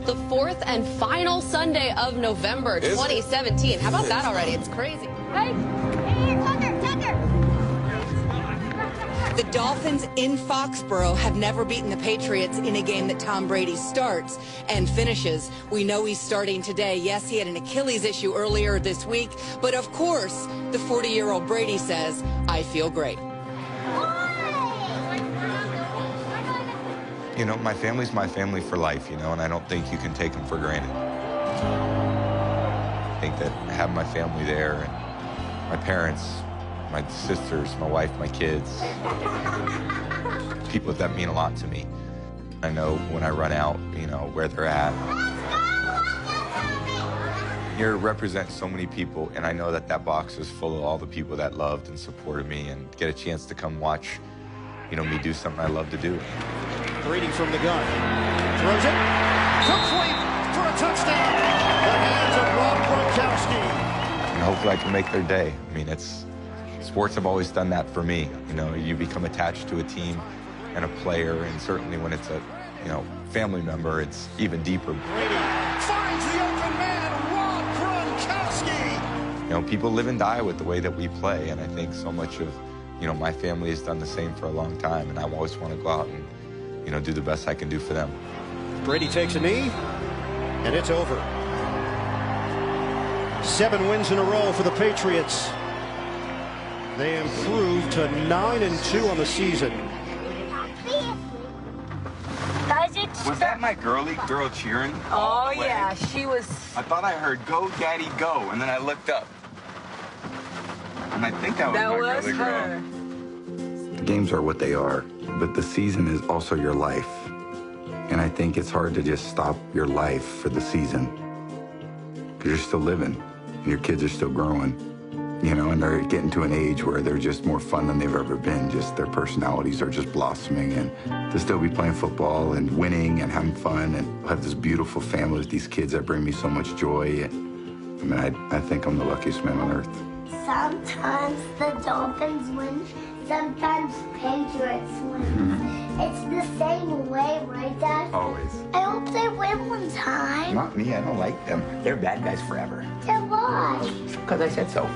Speaker 10: The 4th and final Sunday of November 2017. How about that already? It's crazy.
Speaker 7: Hey, Tucker!
Speaker 11: The Dolphins in Foxborough have never beaten the Patriots in a game that Tom Brady starts and finishes. We know he's starting today. Yes, he had an Achilles issue earlier this week, but of course, the 40-year-old Brady says, I feel great.
Speaker 1: You know, my family's my family for life, you know, and I don't think you can take them for granted. I think that I have my family there, and my parents, my sisters, my wife, my kids, people that mean a lot to me. I know when I run out, you know, where they're at. Here represents so many people, and I know that that box is full of all the people that loved and supported me, and get a chance to come watch, you know, me do something I love to do.
Speaker 4: Brady from the gun. Throws it. Complete for a touchdown. The hands of Rob Gronkowski.
Speaker 1: And hopefully I can make their day. I mean, sports have always done that for me. You know, you become attached to a team and a player, and certainly when it's a, you know, family member, it's even deeper.
Speaker 4: Brady finds the open man, Rob Gronkowski.
Speaker 1: You know, people live and die with the way that we play, and I think so much of, you know, my family has done the same for a long time, and I always want to go out and, you know, do the best I can do for them.
Speaker 4: Brady takes a knee, and it's over. 7 wins in a row for the Patriots. They improved to 9-2 on the season.
Speaker 19: Was that my girl cheering?
Speaker 6: Oh, yeah, she was.
Speaker 19: I thought I heard "Go, Daddy, go," and then I looked up, and I think that was my girly girl.
Speaker 2: games are what they are, but the season is also your life. And I think it's hard to just stop your life for the season, because you're still living and your kids are still growing, you know, and they're getting to an age where they're just more fun than they've ever been. Just their personalities are just blossoming, and to still be playing football and winning and having fun and have this beautiful family with these kids that bring me so much joy. I mean, I think I'm the luckiest man on earth.
Speaker 9: Sometimes the Dolphins win, sometimes Patriots win. It's the same way, right, Dad?
Speaker 2: Always.
Speaker 9: I hope they win one time.
Speaker 2: Not me, I don't like them. They're bad guys forever.
Speaker 9: Then why?
Speaker 2: Because I said so.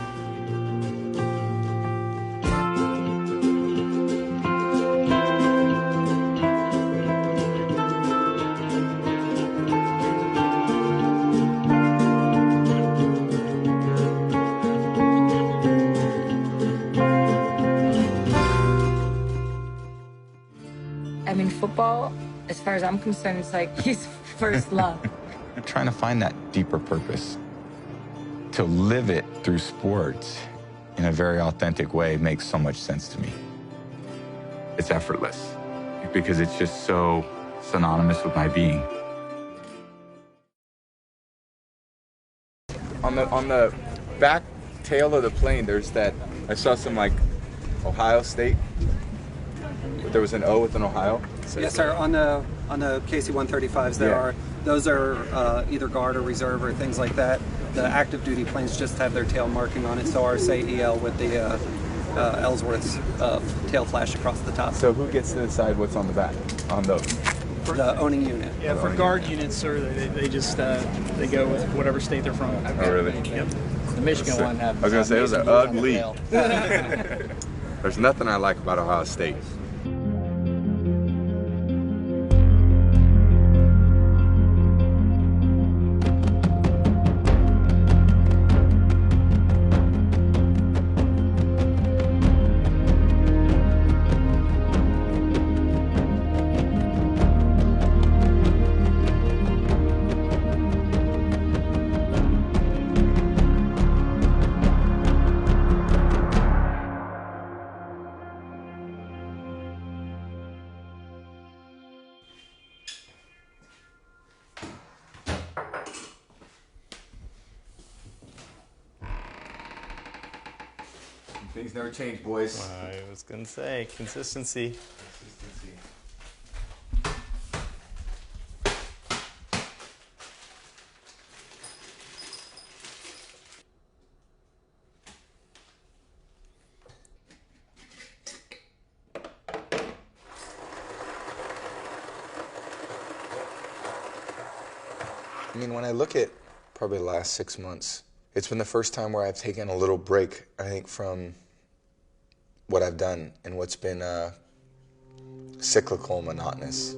Speaker 6: I mean, football, as far as I'm concerned, it's like his first love.
Speaker 2: I'm trying to find that deeper purpose. To live it through sports in a very authentic way makes so much sense to me. It's effortless because it's just so synonymous with my being. On the back tail of the plane, there's that, I saw some like Ohio State, but there was an O with an Ohio.
Speaker 12: Yes, sir. On the KC-135s, those are either guard or reserve or things like that. The active duty planes just have their tail marking on it, so ours say EL with the Ellsworth's tail flash across the top.
Speaker 2: So who gets to decide what's on the back on those?
Speaker 12: The owning unit.
Speaker 14: Yeah, for guard units, sir, they just they go with whatever state they're from.
Speaker 2: Oh, really?
Speaker 14: Yep.
Speaker 12: The Michigan one have.
Speaker 2: I was gonna say those are ugly. There's nothing I like about Ohio State. Things never change, boys.
Speaker 15: I was going to say, consistency.
Speaker 1: I mean, when I look at probably the last 6 months, it's been the first time where I've taken a little break, I think, from what I've done and what's been cyclical and monotonous.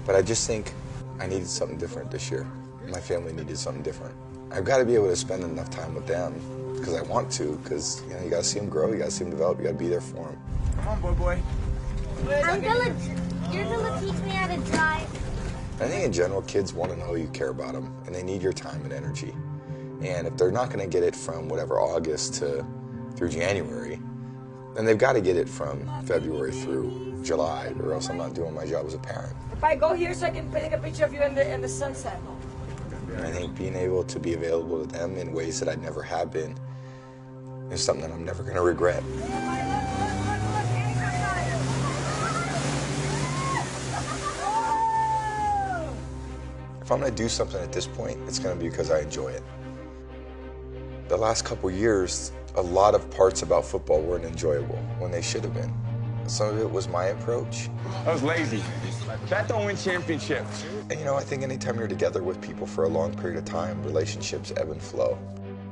Speaker 1: But I just think I needed something different this year. My family needed something different. I've got to be able to spend enough time with them because I want to, because you got to see them grow, you got to see them develop, you got to be there for them.
Speaker 2: Come on, boy.
Speaker 9: You're gonna teach me how to drive.
Speaker 1: I think in general, kids want to know you care about them, and they need your time and energy. And if they're not going to get it from whatever August through January, then they've got to get it from February through July, or else I'm not doing my job as a parent.
Speaker 6: If I go here so I can take a picture of you in the sunset.
Speaker 1: And I think being able to be available to them in ways that I never have been is something that I'm never going to regret. If I'm going to do something at this point, it's going to be because I enjoy it. The last couple years, a lot of parts about football weren't enjoyable when they should have been. Some of it was my approach.
Speaker 2: I was lazy. That don't win championships.
Speaker 1: And I think anytime you're together with people for a long period of time, relationships ebb and flow.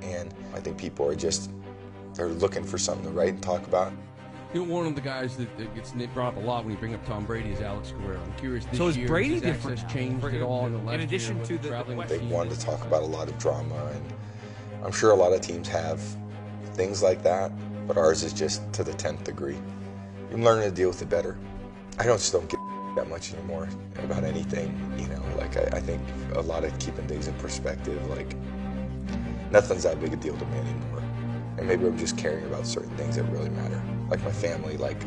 Speaker 1: And I think people are they're looking for something to write and talk about.
Speaker 24: One of the guys that gets brought up a lot when you bring up Tom Brady is Alex Guerrero. I'm curious this
Speaker 14: so is
Speaker 24: year,
Speaker 14: Brady
Speaker 24: has
Speaker 14: different
Speaker 24: access changed at all in the last
Speaker 14: in addition
Speaker 24: year
Speaker 14: to the
Speaker 24: traveling with
Speaker 1: They
Speaker 24: teams?
Speaker 1: wanted to talk about a lot of drama, and I'm sure a lot of teams have things like that, but ours is just to the 10th degree. I'm learning to deal with it better. I just don't get that much anymore about anything, like I think a lot of keeping things in perspective, like nothing's that big a deal to me anymore.
Speaker 13: And maybe I'm just caring about certain things that really matter, like my family, like,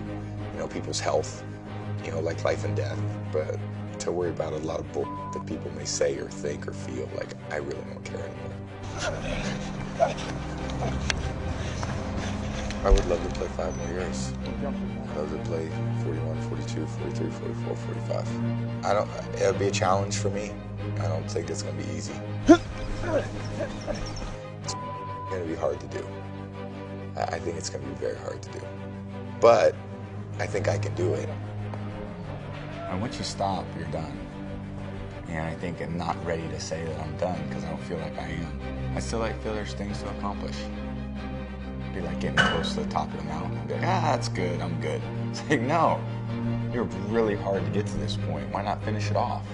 Speaker 13: you know, people's health, you know, like life and death. But to worry about a lot of bull that people may say or think or feel, like, I really don't care anymore. I would love to play 5 more years. I'd love to play 41, 42, 43, 44, 45. It'll be a challenge for me. I don't think it's gonna be easy. It's gonna be hard to do. I think it's gonna be very hard to do. But I think I can do it.
Speaker 2: And once you stop, you're done. And I think I'm not ready to say that I'm done because I don't feel like I am. I still feel there's things to accomplish. It'd be like getting close to the top of the mountain. I'd be like, that's good, I'm good. It's like, no, you're really hard to get to this point. Why not finish it off?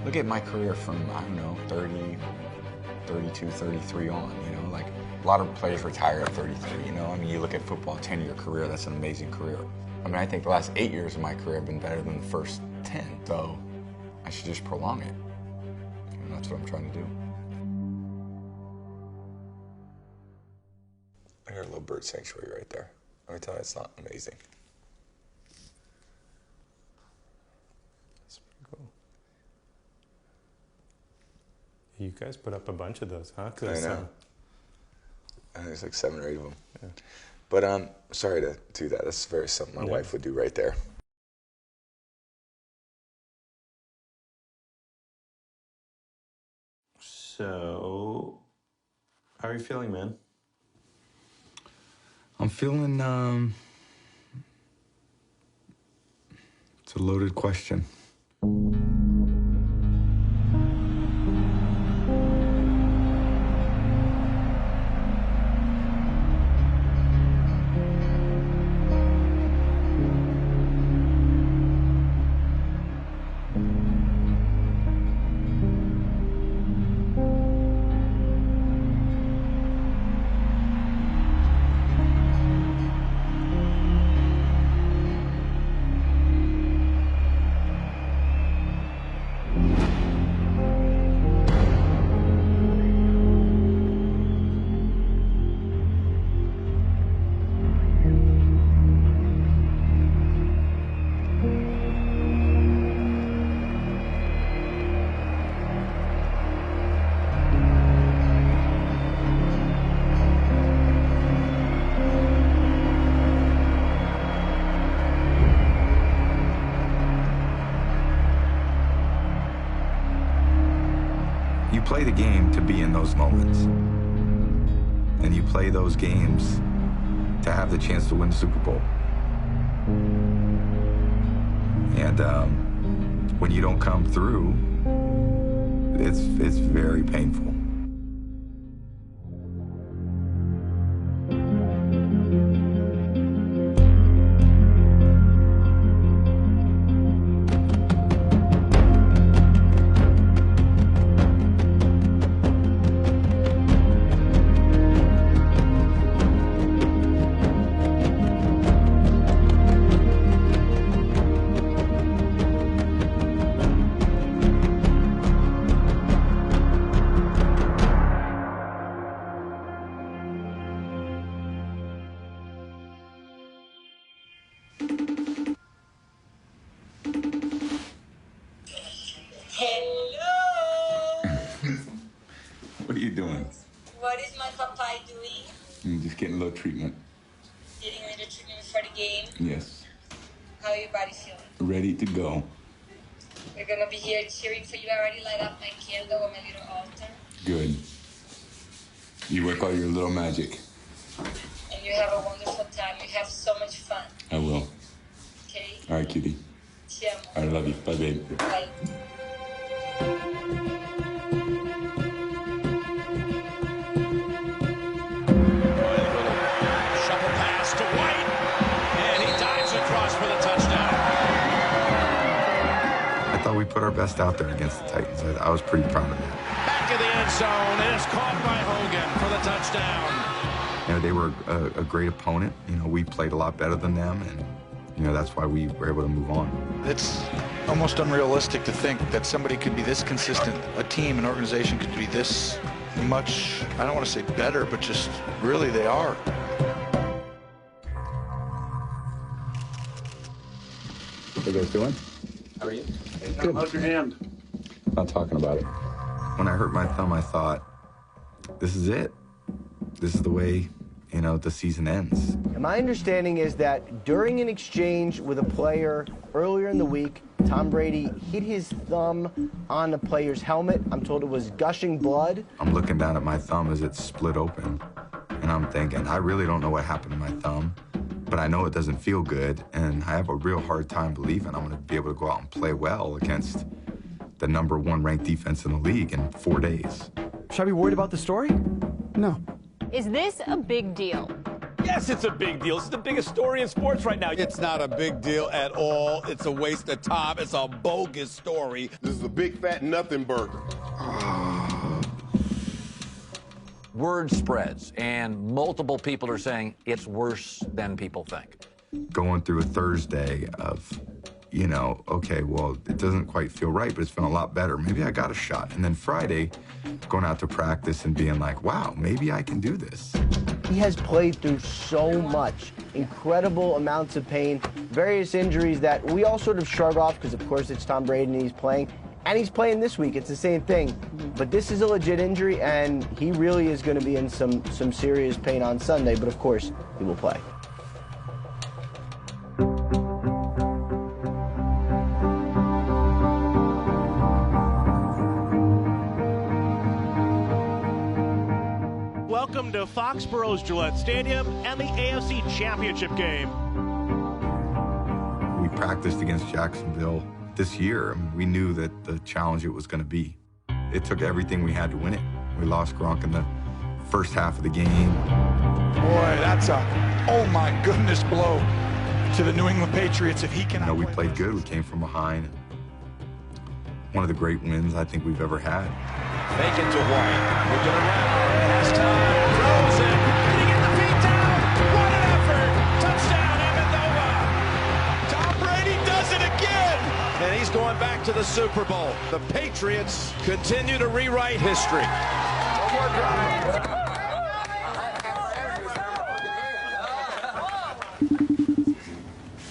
Speaker 2: Look at my career from, I don't know, 30, 32, 33 on, you know? Like, a lot of players retire at 33, you know? I mean, you look at football, 10-year career, that's an amazing career. I mean, I think the last 8 years of my career have been better than the first 10, so I should just prolong it. And that's what I'm trying to do.
Speaker 13: I hear a little bird sanctuary right there. Let me tell you, it's not amazing.
Speaker 15: That's pretty cool. You guys put up a bunch of those, huh?
Speaker 13: I know. I think there's like 7 or 8 of them. Yeah. But sorry to do that. That's very something my wife would do right there.
Speaker 15: So, how are you feeling, man?
Speaker 2: I'm feeling, it's a loaded question. You play the game to be in those moments. And you play those games to have the chance to win the Super Bowl. And when you don't come through, it's very painful. What are you doing?
Speaker 6: What is my papa doing?
Speaker 2: I'm just getting a little treatment.
Speaker 6: Getting a little treatment for the game.
Speaker 2: Yes.
Speaker 6: How your body feeling?
Speaker 2: Ready to go.
Speaker 6: We're gonna be here cheering for you. I already light up my candle on my little altar.
Speaker 2: Good. You work all your little magic.
Speaker 6: And you have a wonderful time. You have so much fun.
Speaker 2: I will.
Speaker 6: Okay?
Speaker 2: All right, cutie.
Speaker 6: Te amo.
Speaker 2: I love you. Bye, babe.
Speaker 6: Bye.
Speaker 2: We put our best out there against the Titans. I was pretty proud of that.
Speaker 4: Back of the end zone. It is caught by Hogan for the touchdown.
Speaker 2: You know, they were a great opponent. You know, we played a lot better than them, and you know that's why we were able to move on.
Speaker 16: It's almost unrealistic to think that somebody could be this consistent, a team, an organization could be this much, I don't want to say better, but just really they are.
Speaker 2: How you guys doing?
Speaker 18: How are you?
Speaker 2: Good.
Speaker 18: How's your hand?
Speaker 2: Not talking about it. When I hurt my thumb, I thought, this is it. This is the way, the season ends.
Speaker 20: And my understanding is that during an exchange with a player earlier in the week, Tom Brady hit his thumb on the player's helmet. I'm told it was gushing blood.
Speaker 2: I'm looking down at my thumb as it's split open, and I'm thinking, I really don't know what happened to my thumb, but I know it doesn't feel good, and I have a real hard time believing I'm going to be able to go out and play well against the #1 ranked defense in the league in 4 days.
Speaker 20: Should I be worried about the story? No.
Speaker 21: Is this a big deal?
Speaker 25: Yes, it's a big deal. It's the biggest story in sports right now.
Speaker 26: It's not a big deal at all. It's a waste of time. It's a bogus story.
Speaker 27: This is a big fat nothing burger.
Speaker 28: Word spreads, and multiple people are saying it's worse than people think.
Speaker 2: Going through a Thursday of, okay, well, it doesn't quite feel right, but it's been a lot better. Maybe I got a shot. And then Friday, going out to practice and being like, wow, maybe I can do this.
Speaker 20: He has played through so much, incredible amounts of pain, various injuries that we all sort of shrug off because, of course, it's Tom Brady and he's playing. And he's playing this week. It's the same thing. But this is a legit injury, and he really is going to be in some serious pain on Sunday. But, of course, he will play.
Speaker 4: Welcome to Foxborough's Gillette Stadium and the AFC Championship game.
Speaker 2: We practiced against Jacksonville this year. I mean, we knew that the challenge it was going to be. It took everything we had to win it. We lost Gronk in the first half of the game.
Speaker 16: Boy, that's a, oh my goodness, blow to the New England Patriots if he can.
Speaker 2: We played good. We came from behind. One of the great wins I think we've ever had.
Speaker 25: Fake it to White. Looking around. Has time. Throws it. Can he get the feet down? What an effort. Touchdown, Amendola. Tom Brady does it again. And he's going back to the Super Bowl. The Patriots continue to rewrite history. One more drive.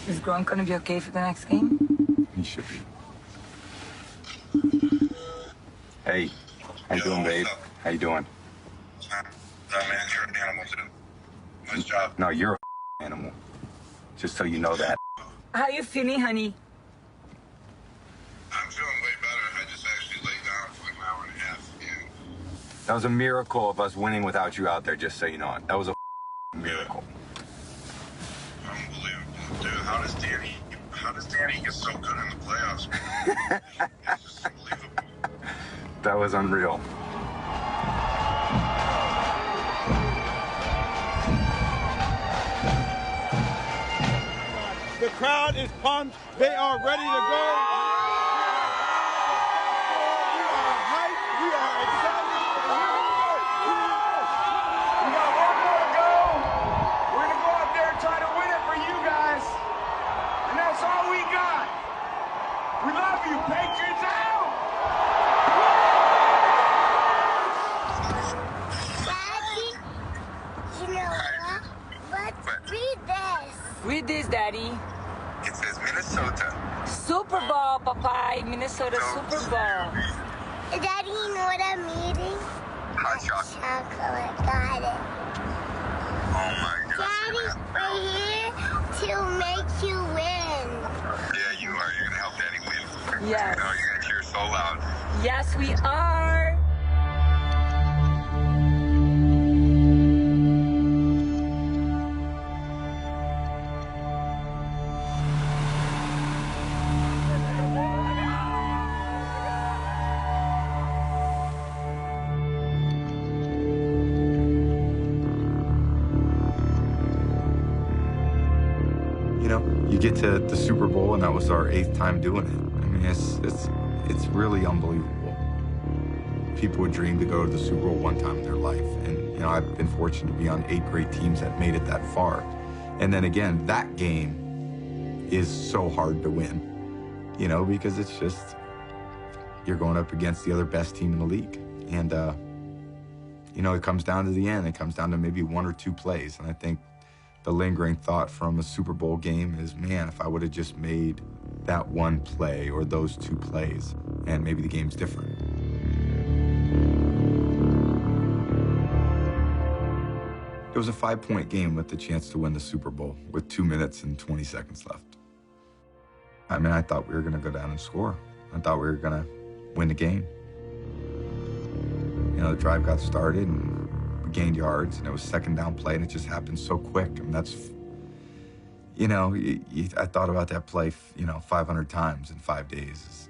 Speaker 6: Is Gronk going to be okay for the next game?
Speaker 2: He should be. Hey, how you doing, babe? How you doing?
Speaker 27: Man, you're an animal too. Nice job.
Speaker 2: No, you're a animal. Just so you know that.
Speaker 6: How you feeling, honey?
Speaker 27: I'm feeling way better. I just actually laid down for like an hour and a half. And
Speaker 2: That was a miracle of us winning without you out there, just so you know it. That was a miracle.
Speaker 27: unbelievable. Dude, how does Danny get so good in the playoffs? It's just unbelievable.
Speaker 2: That was unreal.
Speaker 26: The crowd is pumped. They are ready to go. We are hyped. We are excited.
Speaker 19: We got one more to go. We're going to go out there and try to win it for you guys. And that's all we got. We love you, Patriots out.
Speaker 9: You know what? Let's read this.
Speaker 6: Read this, Daddy.
Speaker 27: It says Minnesota.
Speaker 6: Super Bowl, Papa. Minnesota Super Bowl.
Speaker 9: Daddy, you know what I'm eating?
Speaker 27: Hot chocolate.
Speaker 9: Chocolate. Got it.
Speaker 27: Oh my gosh.
Speaker 9: Daddy, we're here to make you win.
Speaker 27: Yeah, you are. You're going to help Daddy win.
Speaker 6: Yes.
Speaker 27: Oh, you're going to cheer so loud.
Speaker 6: Yes, we are.
Speaker 2: You get to the Super Bowl, and that was our 8th time doing it. I mean, it's really unbelievable. People would dream to go to the Super Bowl one time in their life, and I've been fortunate to be on 8 great teams that made it that far. And then again, that game is so hard to win, because it's just you're going up against the other best team in the league, and you know, it comes down to the end. It comes down to maybe 1 or 2 plays. And I think the lingering thought from a Super Bowl game is, man, if I would have just made that 1 play or those 2 plays, and maybe the game's different. It was a 5-point game with the chance to win the Super Bowl with 2 minutes and 20 seconds left. I mean, I thought we were going to go down and score. I thought we were going to win the game. You know, the drive got started and we gained yards, and it was 2nd down play, and it just happened so quick. I mean, that's, you know, I thought about that play, you know, 500 times in 5 days.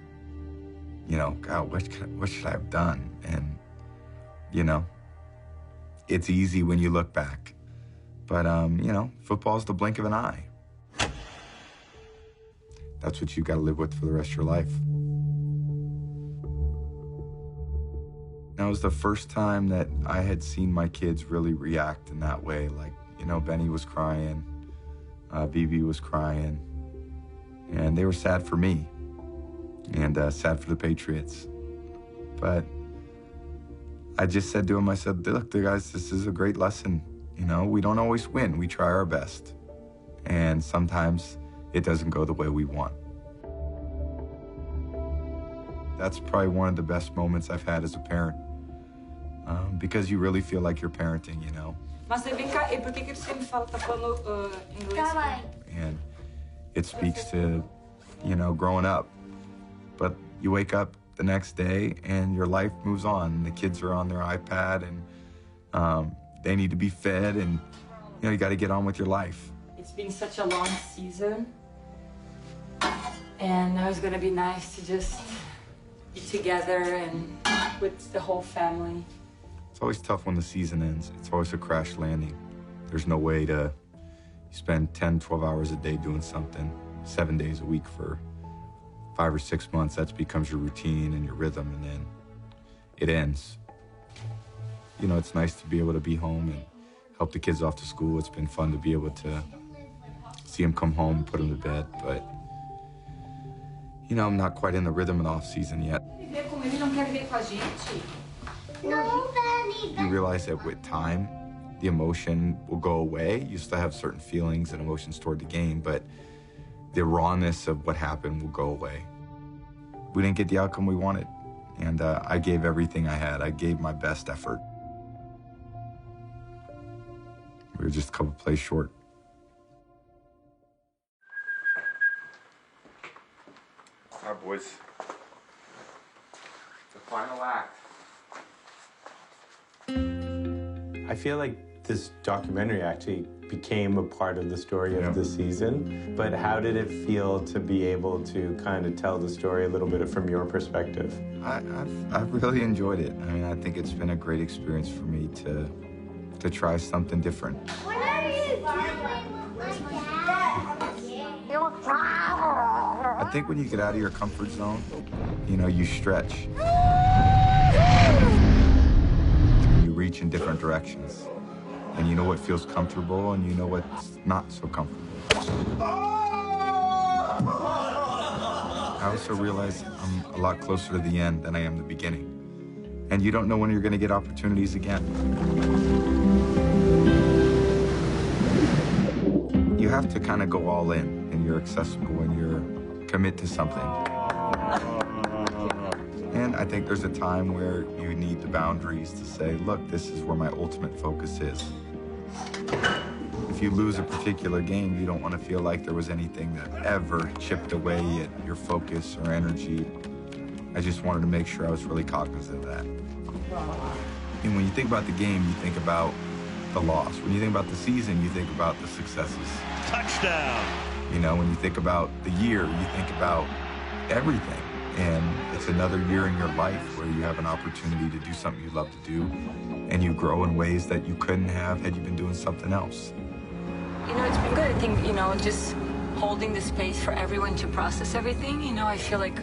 Speaker 2: You know, God, what should I have done? And, you know, it's easy when you look back. But, you know, football's the blink of an eye. That's what you got to live with for the rest of your life. That was the first time that I had seen my kids really react in that way. Like, you know, Benny was crying, Vivi was crying, and they were sad for me and sad for the Patriots. But I just said to them, I said, look, guys, this is a great lesson. You know, we don't always win. We try our best. And sometimes it doesn't go the way we want. That's probably one of the best moments I've had as a parent. Because you really feel like you're parenting, you know.
Speaker 6: Mas vem cá, e por que você me fala, tá falando inglês?
Speaker 2: And it speaks to, you know, growing up. But you wake up the next day and your life moves on. The kids are on their iPad and they need to be fed, and, you know, you got to get on with your life.
Speaker 6: It's been such a long season, and now it's gonna be nice to just be together and with the whole family.
Speaker 2: It's always tough when the season ends. It's always a crash landing. There's no way to spend 10, 12 hours a day doing something 7 days a week for 5 or 6 months. That becomes your routine and your rhythm, and then it ends. You know, it's nice to be able to be home and help the kids off to school. It's been fun to be able to see them come home, put them to bed, but, you know, I'm not quite in the rhythm of the off season yet. You realize that with time, the emotion will go away. You still have certain feelings and emotions toward the game, but the rawness of what happened will go away. We didn't get the outcome we wanted, and I gave everything I had. I gave my best effort. We were just a couple plays short. All right, boys. The final act.
Speaker 15: I feel like this documentary actually became a part of the story of the season, but how did it feel to be able to kind of tell the story a little bit from your perspective?
Speaker 2: I've really enjoyed it. I mean, I think it's been a great experience for me to try something different.
Speaker 9: What are you doing?
Speaker 2: I think when you get out of your comfort zone, you know, you stretch. You reach in different directions. And you know what feels comfortable, and you know what's not so comfortable. I also realize I'm a lot closer to the end than I am the beginning. And you don't know when you're going to get opportunities again. You have to kind of go all in, and you're accessible, and you're commit to something. And I think there's a time where you need the boundaries to say, look, this is where my ultimate focus is. If you lose a particular game, you don't want to feel like there was anything that ever chipped away at your focus or energy. I just wanted to make sure I was really cognizant of that. And when you think about the game, you think about the loss. When you think about the season, you think about the successes.
Speaker 25: Touchdown!
Speaker 2: You know, when you think about the year, you think about everything. And it's another year in your life where you have an opportunity to do something you love to do, and you grow in ways that you couldn't have had you been doing something else.
Speaker 6: You know, it's been good. I think, you know, just holding the space for everyone to process everything. You know, I feel like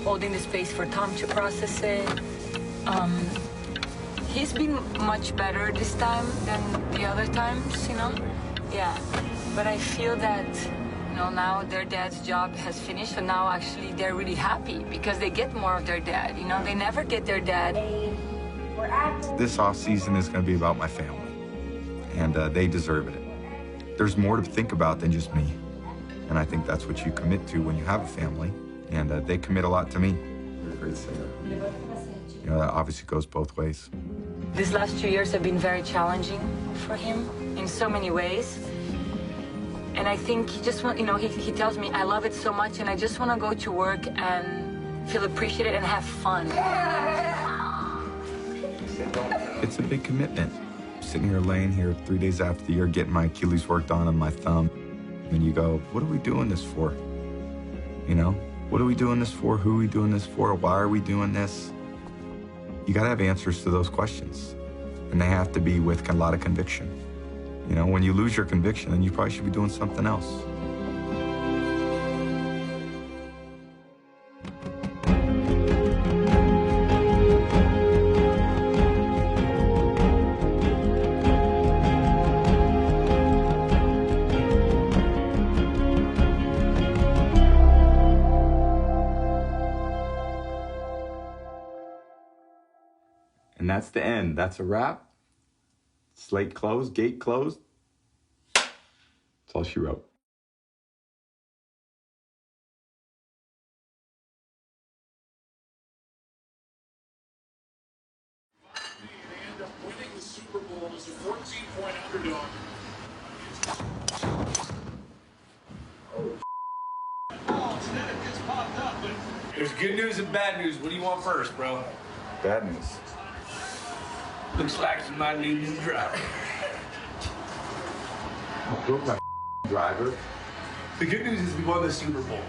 Speaker 6: holding the space for Tom to process it. He's been much better this time than the other times, you know? Yeah. But I feel that, you know, now their dad's job has finished, and now actually they're really happy because they get more of their dad. You know, they never get their dad
Speaker 2: This offseason is going to be about my family, and they deserve it. There's more to think about than just me, and I think that's what you commit to when you have a family, and they commit a lot to me. You're a great singer. You know, that obviously goes both ways.
Speaker 6: These last 2 years have been very challenging for him in so many ways. And I think he just wants, you know, he tells me, I love it so much and I just want to go to work and feel appreciated and have fun.
Speaker 2: It's a big commitment. Sitting here, laying here 3 days after the year, getting my Achilles worked on my thumb. And you go, what are we doing this for? You know, what are we doing this for? Who are we doing this for? Why are we doing this? You got to have answers to those questions. And they have to be with a lot of conviction. You know, when you lose your conviction, then you probably should be doing something else. And that's the end. That's a wrap. Slate closed, gate closed. That's all she wrote.
Speaker 4: They end up winning the Super Bowl as a 14-point underdog.
Speaker 3: There's good news and bad news. What do you want first, bro?
Speaker 2: Bad news.
Speaker 3: Looks like you might need a new driver.
Speaker 2: Broke my driver.
Speaker 3: The good news is we won the Super Bowl.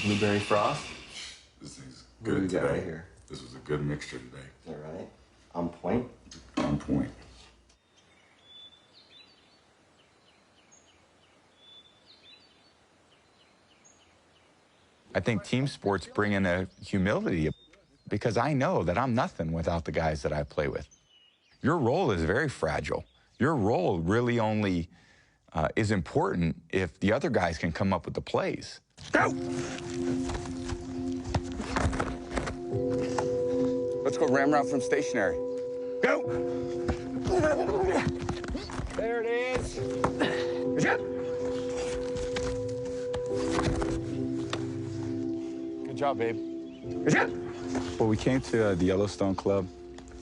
Speaker 2: Blueberry frost.
Speaker 5: This thing's
Speaker 2: What do
Speaker 5: good
Speaker 2: we got
Speaker 5: today.
Speaker 2: right here?
Speaker 5: This was a good mixture today.
Speaker 20: All right. On point.
Speaker 5: On point.
Speaker 2: I think team sports bring in a humility because I know that I'm nothing without the guys that I play with. Your role is very fragile. Your role really only is important if the other guys can come up with the plays. Go! Let's go ramrod from stationary. Go! There it is. Good job, babe. Well, we came to the Yellowstone Club.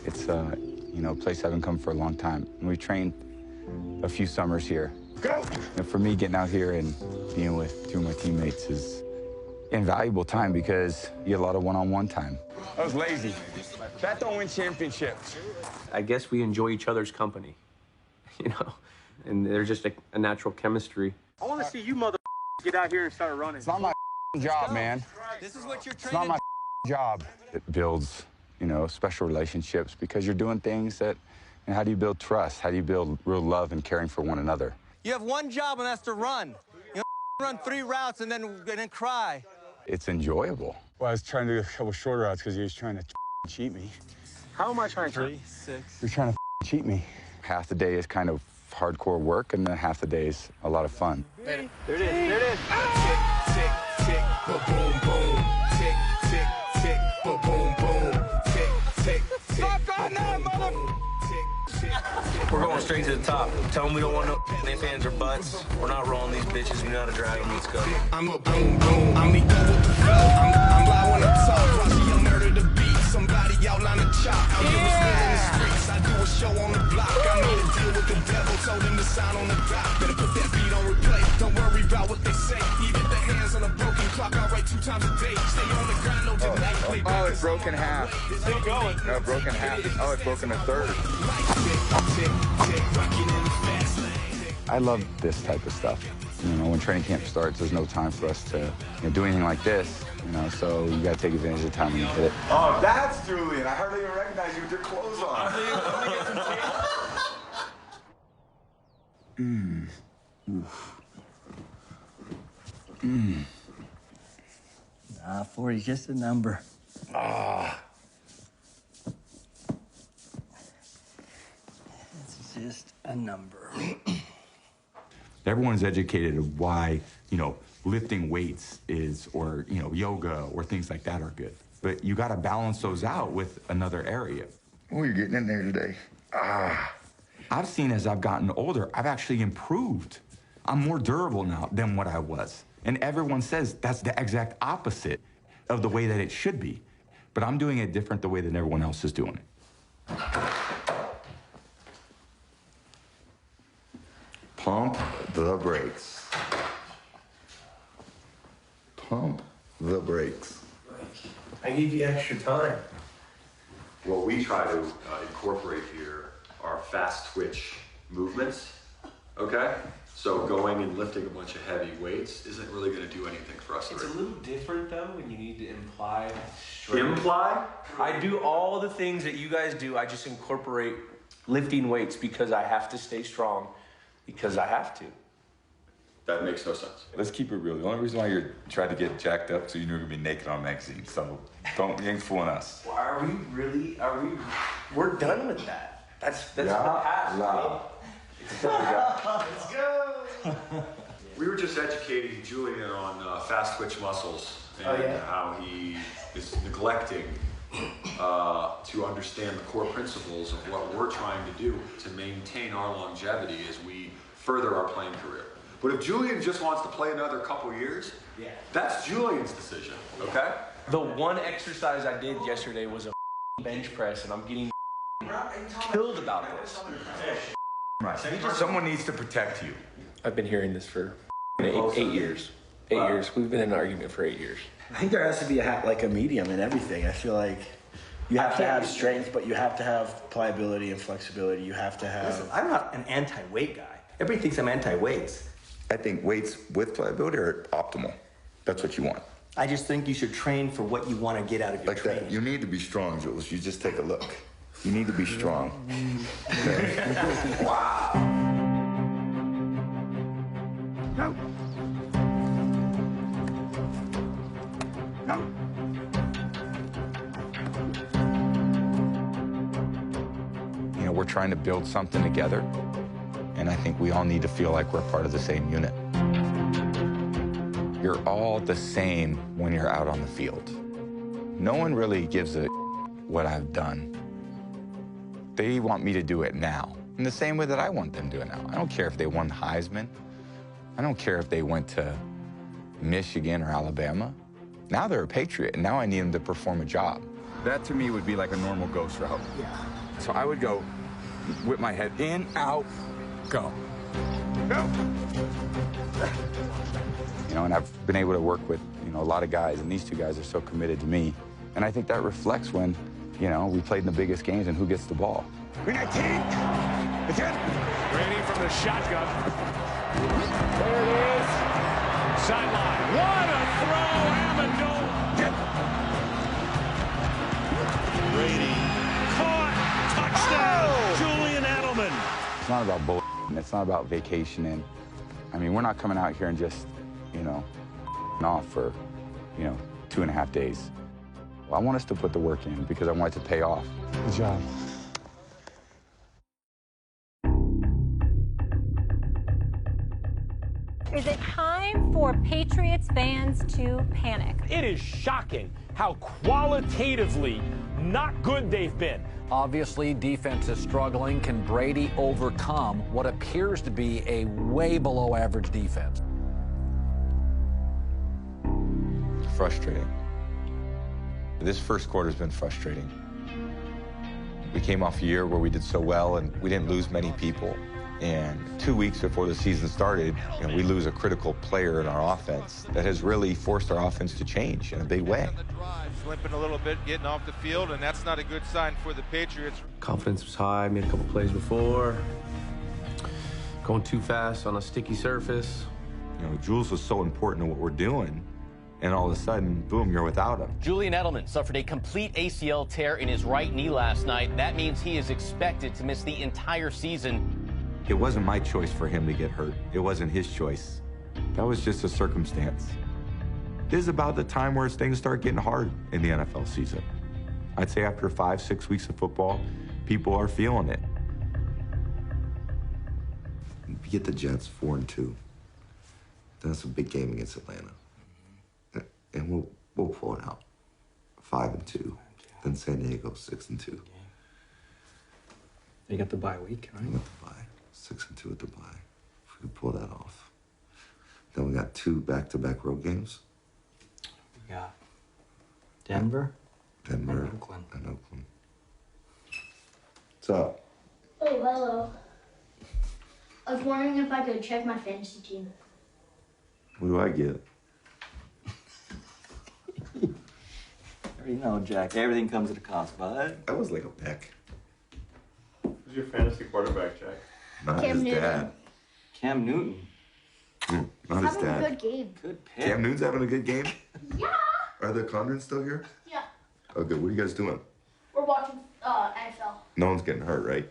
Speaker 2: It's you know, a place I haven't come for a long time. And we trained a few summers here. Go! And for me, getting out here and being with two of my teammates is invaluable time because you get a lot of one-on-one time. I was lazy. That don't win championships.
Speaker 8: I guess we enjoy each other's company, you know, and there's just a natural chemistry.
Speaker 19: I want to see you mother get out here and start running.
Speaker 2: It's not my job, man.
Speaker 19: This is what you're
Speaker 2: It's not my job. It builds, you know, special relationships because you're doing things that, and how do you build trust? How do you build real love and caring for one another?
Speaker 10: You have one job, and that's to run. You don't run 3 routes and then cry.
Speaker 2: It's enjoyable. Well, I was trying to do a couple shorter routes because he was trying to cheat me.
Speaker 19: How am I trying to?
Speaker 10: 3, 6.
Speaker 2: You're trying to cheat me. Half the day is kind of hardcore work, and then half the day is a lot of fun.
Speaker 10: There it is. There it is.
Speaker 25: Tick, tick, tick, ba-boom, boom. Tick, tick, tick, ba-boom, boom. Tick, tick, tick.
Speaker 16: on that, mother.
Speaker 10: We're going straight to the top. Tell them we don't want no fans or butts. We're not rolling these bitches. We know how to drag them. Let's go.
Speaker 25: I'm the go with the flow. I'm live when I talk. Watch you murder the beat. Somebody outline the chop. Out here was still in the streets. I do a show on the block. I made a deal with the devil. Told him to sign on the dot. Better put that beat on replay. Don't worry about what they say. Even the hands on a broken clock. I write 2 times a day. Stay on the grind. No delay.
Speaker 19: Oh, it's broken half.
Speaker 10: Still going.
Speaker 19: No, broken half. Oh, it's broken a third. I love this type of stuff. You know, when training camp starts, there's no time for us to do anything like this. You know, so you got to take advantage of the time when you hit it.
Speaker 2: Oh, that's Julian. I hardly even recognize you with your clothes on.
Speaker 7: Nah, 40's just a number. It's just a number.
Speaker 2: Everyone's educated of why, lifting weights is, or, yoga or things like that are good. But you got to balance those out with another area.
Speaker 19: Oh, you're getting in there today.
Speaker 2: I've seen as I've gotten older, I've actually improved. I'm more durable now than what I was. And everyone says that's the exact opposite of the way that it should be. But I'm doing it different the way that everyone else is doing it.
Speaker 19: Pump the brakes. Pump the brakes.
Speaker 8: I gave you extra time.
Speaker 11: What we try to incorporate here are fast twitch movements, okay? So going and lifting a bunch of heavy weights isn't really gonna do anything for us.
Speaker 8: It's a little different though when you need to imply strength.
Speaker 11: Imply?
Speaker 8: I do all the things that you guys do. I just incorporate lifting weights because I have to stay strong, because I have to.
Speaker 11: That makes no sense.
Speaker 2: Let's keep it real. The only reason why you're trying to get jacked up so you knew you're gonna be naked on magazine. So you ain't fooling us.
Speaker 8: Well, are we really? We're done with that. That's the past.
Speaker 11: Let's go. We were just educating Julian on fast twitch muscles and how he is neglecting to understand the core principles of what we're trying to do to maintain our longevity as we further our playing career. But if Julian just wants to play another couple years, that's Julian's decision, okay?
Speaker 8: The one exercise I did yesterday was a bench press, and I'm getting killed about this.
Speaker 2: Right. Someone needs to protect you.
Speaker 8: I've been hearing this for 8 years. 8 years. We've been in an argument for 8 years.
Speaker 7: I think there has to be a medium in everything. I feel like you have to have strength, but you have to have pliability and flexibility. You have to have...
Speaker 12: Listen, I'm not an anti-weight guy. Everybody thinks I'm anti-weights.
Speaker 19: I think weights with pliability are optimal. That's what you want.
Speaker 12: I just think you should train for what you want to get out of your training.
Speaker 19: That. You need to be strong, Jules. You just take a look. You need to be strong.
Speaker 12: Wow.
Speaker 19: No. No. We're trying to build something together, and I think we all need to feel like we're part of the same unit. You're all the same when you're out on the field. No one really gives a what I've done. They want me to do it now, in the same way that I want them to do it now. I don't care if they won Heisman. I don't care if they went to Michigan or Alabama. Now they're a Patriot, and now I need them to perform a job. That, to me, would be like a normal ghost route.
Speaker 12: Yeah.
Speaker 19: So I would go, whip my head in, out, go. Go! And I've been able to work with, a lot of guys, and these two guys are so committed to me. And I think that reflects when, we played in the biggest games and who gets the ball.
Speaker 4: Brady from the shotgun. There it is. Sideline. What a throw, Amendola.
Speaker 25: Brady caught. Touchdown. Julian Edelman.
Speaker 19: It's not about bull. It's not about vacationing. I mean, we're not coming out here and just, off for, 2.5 days. Well, I want us to put the work in because I want it to pay off. Good job.
Speaker 21: Is it time for Patriots fans to panic?
Speaker 4: It is shocking how qualitatively not good they've been.
Speaker 28: Obviously, defense is struggling. Can Brady overcome what appears to be a way below average defense?
Speaker 2: Frustrating. This first quarter's been frustrating. We came off a year where we did so well and we didn't lose many people. And 2 weeks before the season started, we lose a critical player in our offense that has really forced our offense to change in a big way.
Speaker 1: Limping a little bit, getting off the field, and that's not a good sign for the Patriots.
Speaker 8: Confidence was high, made a couple plays before. Going too fast on a sticky surface.
Speaker 2: Jules was so important to what we're doing, and all of a sudden, boom, you're without him.
Speaker 13: Julian Edelman suffered a complete ACL tear in his right knee last night. That means he is expected to miss the entire season.
Speaker 2: It wasn't my choice for him to get hurt. It wasn't his choice. That was just a circumstance. This is about the time where things start getting hard in the NFL season. I'd say after 5-6 weeks of football, people are feeling it.
Speaker 14: We get the Jets 4-2. That's a big game against Atlanta. And we'll pull it out. 5-2. Then San Diego 6-2.
Speaker 12: You got the bye week, right?
Speaker 14: We got the bye. 6-2 at the bye. If we could pull that off. Then we got 2 back-to-back road games.
Speaker 12: We got Denver.
Speaker 14: And Oakland. What's up?
Speaker 17: Oh, hello. I was wondering if I could check my fantasy team.
Speaker 14: What do I get?
Speaker 12: I already know, Jack. Everything comes at a cost, bud.
Speaker 14: That was like a peck.
Speaker 11: Who's your fantasy quarterback, Jack?
Speaker 14: Not
Speaker 17: Cam
Speaker 14: his
Speaker 17: Newton.
Speaker 14: dad.
Speaker 12: Cam Newton.
Speaker 14: Not his
Speaker 17: Having a
Speaker 14: dad.
Speaker 17: good game.
Speaker 12: Good pick.
Speaker 14: Cam Newton's having a good game?
Speaker 17: Yeah.
Speaker 14: Are the Condrens still here?
Speaker 17: Yeah.
Speaker 14: Oh, good. What are you guys doing?
Speaker 17: We're watching NFL.
Speaker 14: No one's getting hurt, right?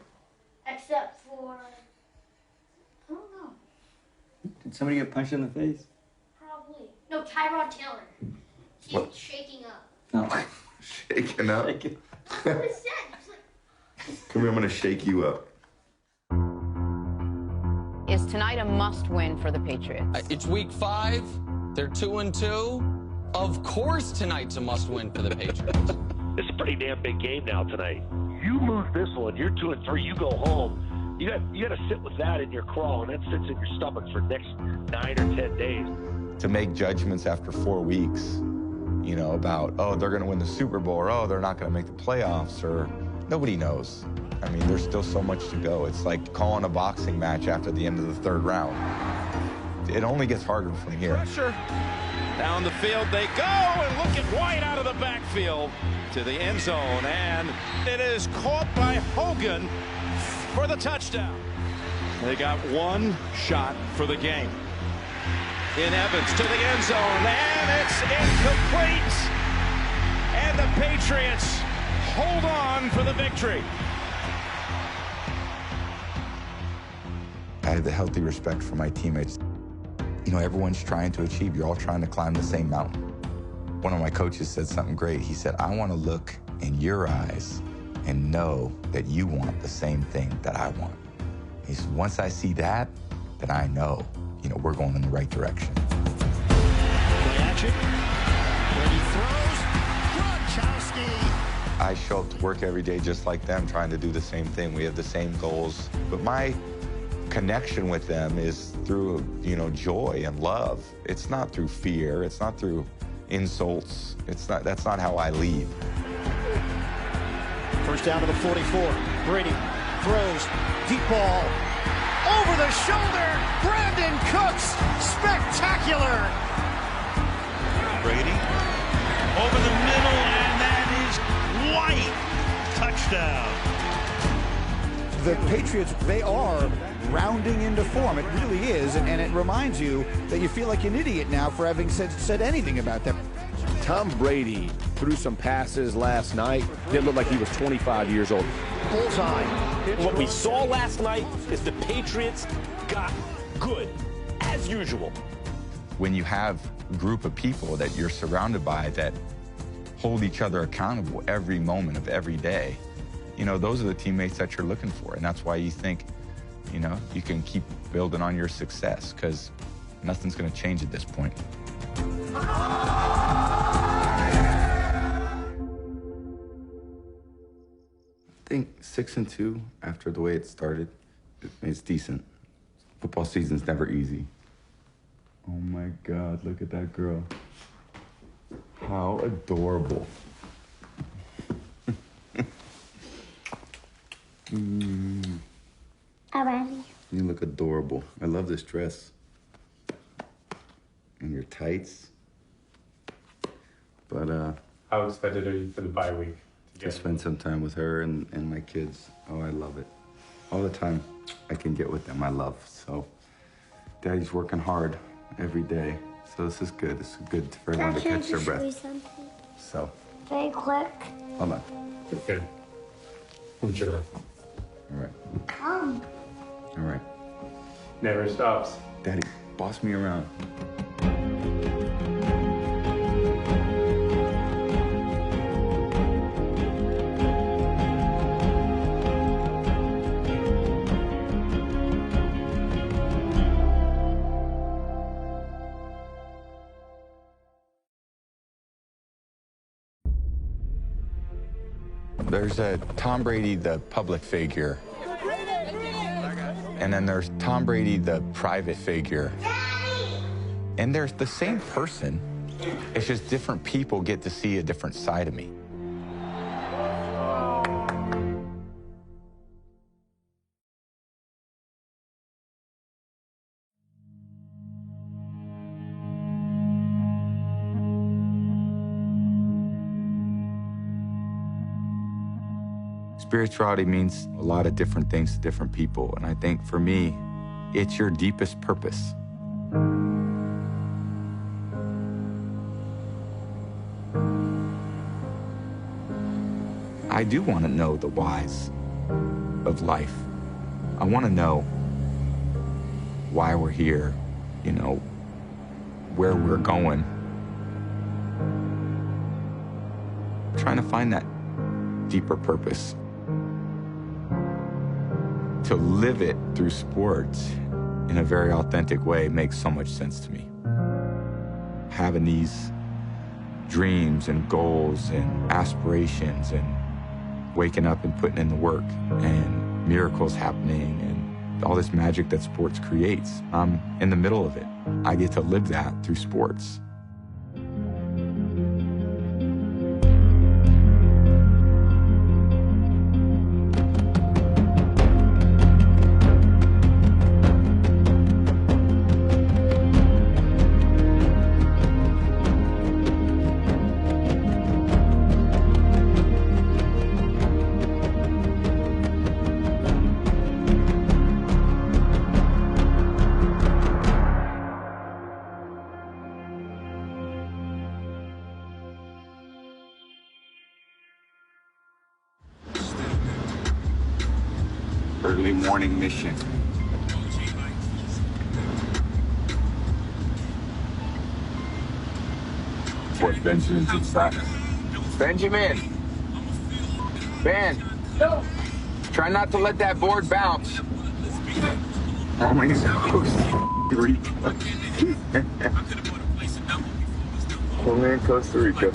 Speaker 17: Except for, I don't know.
Speaker 12: Did somebody get punched in the face?
Speaker 17: Probably. No, Tyrod Taylor. He's
Speaker 14: What?
Speaker 17: shaking up.
Speaker 12: No.
Speaker 14: Shaking up?
Speaker 17: That's what it said. It's like,
Speaker 14: Come here, I'm going to shake you up.
Speaker 18: Is tonight a must-win for the Patriots?
Speaker 22: It's week 5. They're 2-2. Of course tonight's a must-win for the Patriots.
Speaker 23: It's a pretty damn big game now tonight. You lose this one, you're 2-3, you go home. You got to sit with that in your craw, and that sits in your stomach for the next 9 or 10 days.
Speaker 2: To make judgments after 4 weeks, about, oh, they're going to win the Super Bowl, or, oh, they're not going to make the playoffs, or nobody knows. I mean, there's still so much to go. It's like calling a boxing match after the end of the 3rd round. It only gets harder from here.
Speaker 1: Pressure. Down the field they go, and look at White out of the backfield to the end zone, and it is caught by Hogan for the touchdown. They got one shot for the game. In Evans to the end zone, and it's incomplete. And the Patriots hold on for the victory.
Speaker 2: I had the healthy respect for my teammates. Everyone's trying to achieve. You're all trying to climb the same mountain. One of my coaches said something great. He said, I want to look in your eyes and know that you want the same thing that I want. He said, once I see that, then I know, we're going in the right direction.
Speaker 4: Play action. Brady throws. Gronkowski.
Speaker 2: I show up to work every day just like them, trying to do the same thing. We have the same goals. But my connection with them is through, joy and love. It's not through fear. It's not through insults. That's not how I lead.
Speaker 4: First down to the 44. Brady throws. Deep ball. Over the shoulder. Brandon Cooks. Spectacular.
Speaker 25: Brady over the middle, and that is White. Touchdown.
Speaker 24: The Patriots, they are rounding into form. It really is, and it reminds you that you feel like an idiot now for having said anything about them.
Speaker 29: Tom Brady threw some passes last night. Didn't look like he was 25 years old.
Speaker 4: Bullseye.
Speaker 23: What we saw last night is the Patriots got good, as usual.
Speaker 2: When you have a group of people that you're surrounded by that hold each other accountable every moment of every day, those are the teammates that you're looking for. And that's why you think, you can keep building on your success, because nothing's going to change at this point. think 6-2 after the way it started, it's decent. Football season's never easy. Oh my God, look at that girl. How adorable.
Speaker 17: Alrighty.
Speaker 2: You look adorable. I love this dress. And your tights. But,
Speaker 3: how excited are you for the bye week?
Speaker 2: To spend some time with her and my kids. Oh, I love it. All the time I can get with them, I love. So, Daddy's working hard every day. So this is good. This is good for everyone to catch their breath. So.
Speaker 17: Very quick.
Speaker 2: Hold on.
Speaker 3: Okay. Enjoy.
Speaker 2: All right.
Speaker 17: Come.
Speaker 2: All right.
Speaker 3: Never stops.
Speaker 2: Daddy, boss me around. There's a Tom Brady, the public figure. And then there's Tom Brady, the private figure. And there's the same person. It's just different people get to see a different side of me. Spirituality means a lot of different things to different people, and I think for me, it's your deepest purpose. I do want to know the whys of life. I want to know why we're here, you know, where we're going. Trying to find that deeper purpose. To live it through sports in a very authentic way makes so much sense to me. Having these dreams and goals and aspirations and waking up and putting in the work and miracles happening and all this magic that sports creates, I'm in the middle of it. I get to live that through sports. Early morning mission. Fort Benjamin's inside.
Speaker 19: Benjamin! Ben! No! Try not to let that board bounce.
Speaker 2: Oh my God.
Speaker 19: Only in Costa Rica.